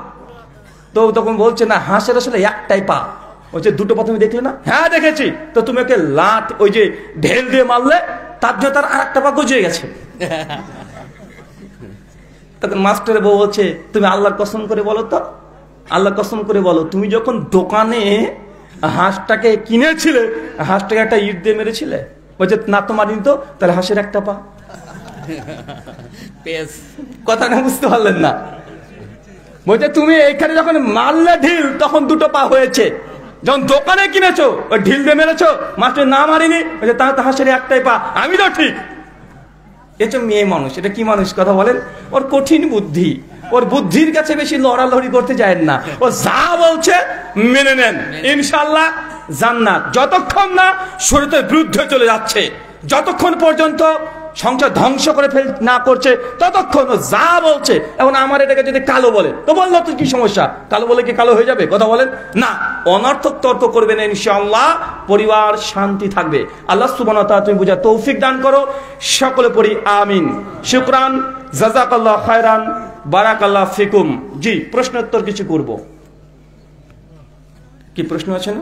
তো তখন বলছে না হাঁসের আসলে একটাই পা। বলছে দুটো পা তুমি দেখলে না? হ্যাঁ দেখেছি। তো তুমি ওকে লাট ওই যে ঢেল দিয়ে মারলে, তার জন্য তার আরেকটা পা গজিয়ে গেছে। তখন মাস্টারের বউ বলছে তুমি আল্লাহর কসম করে বলো তো, আল্লাহর কসম করে বলো, তুমি যখন দোকানে হাঁসটাকে কিনেছিলে, হাঁসটাকে একটা ইট দিয়ে মেরেছিলে? বলছে না তো মারিনি তো। তাহলে হাঁসের একটা পা। কথাটা বুঝতে পারলেন না? বলছে তুমি এইখানে যখন মারলে ঢিল, তখন দুটো পা হয়েছে। যখন দোকানে কিনেছো ওই ঢিল দিয়ে মেরেছো, মাস্টার না মারিনি। বলছে তাহলে তো হাঁসের একটাই পা, আমি তো ঠিক। এটা মেয়ে মানুষ, এটা কি মানুষ কথা বলেন? ওর কঠিন বুদ্ধি, ওর বুদ্ধির কাছে বেশি লড়ালড়ি করতে যায় না। ও যা বলছে মেনে নেন, ইনশাআল্লাহ জান্নাত। যতক্ষণ না শরীয়তের বিরুদ্ধে চলে যাচ্ছে, যতক্ষণ পর্যন্ত সংসার ধ্বংস করে না করছে ততক্ষণ ও যা বলছে। এখন আমার এটাকে যদি কালো বলে তো বললো তো কি সমস্যা, কালো বলে কি কালো হয়ে যাবে? কথা বলেন না, অনর্থক তর্ক করবেন, ইনশাআল্লাহ পরিবার শান্তি থাকবে। আল্লাহ সুবহানাহু ওয়া তাআলা তুমি বুঝা তৌফিক দান করো, সকলে পড়ি আমিন। শুকরান, জাযাকাল্লাহ খায়রান, বারাকাল্লাহ ফিকুম। জি, প্রশ্নোত্তর কিছু করব, কি প্রশ্ন আছে না?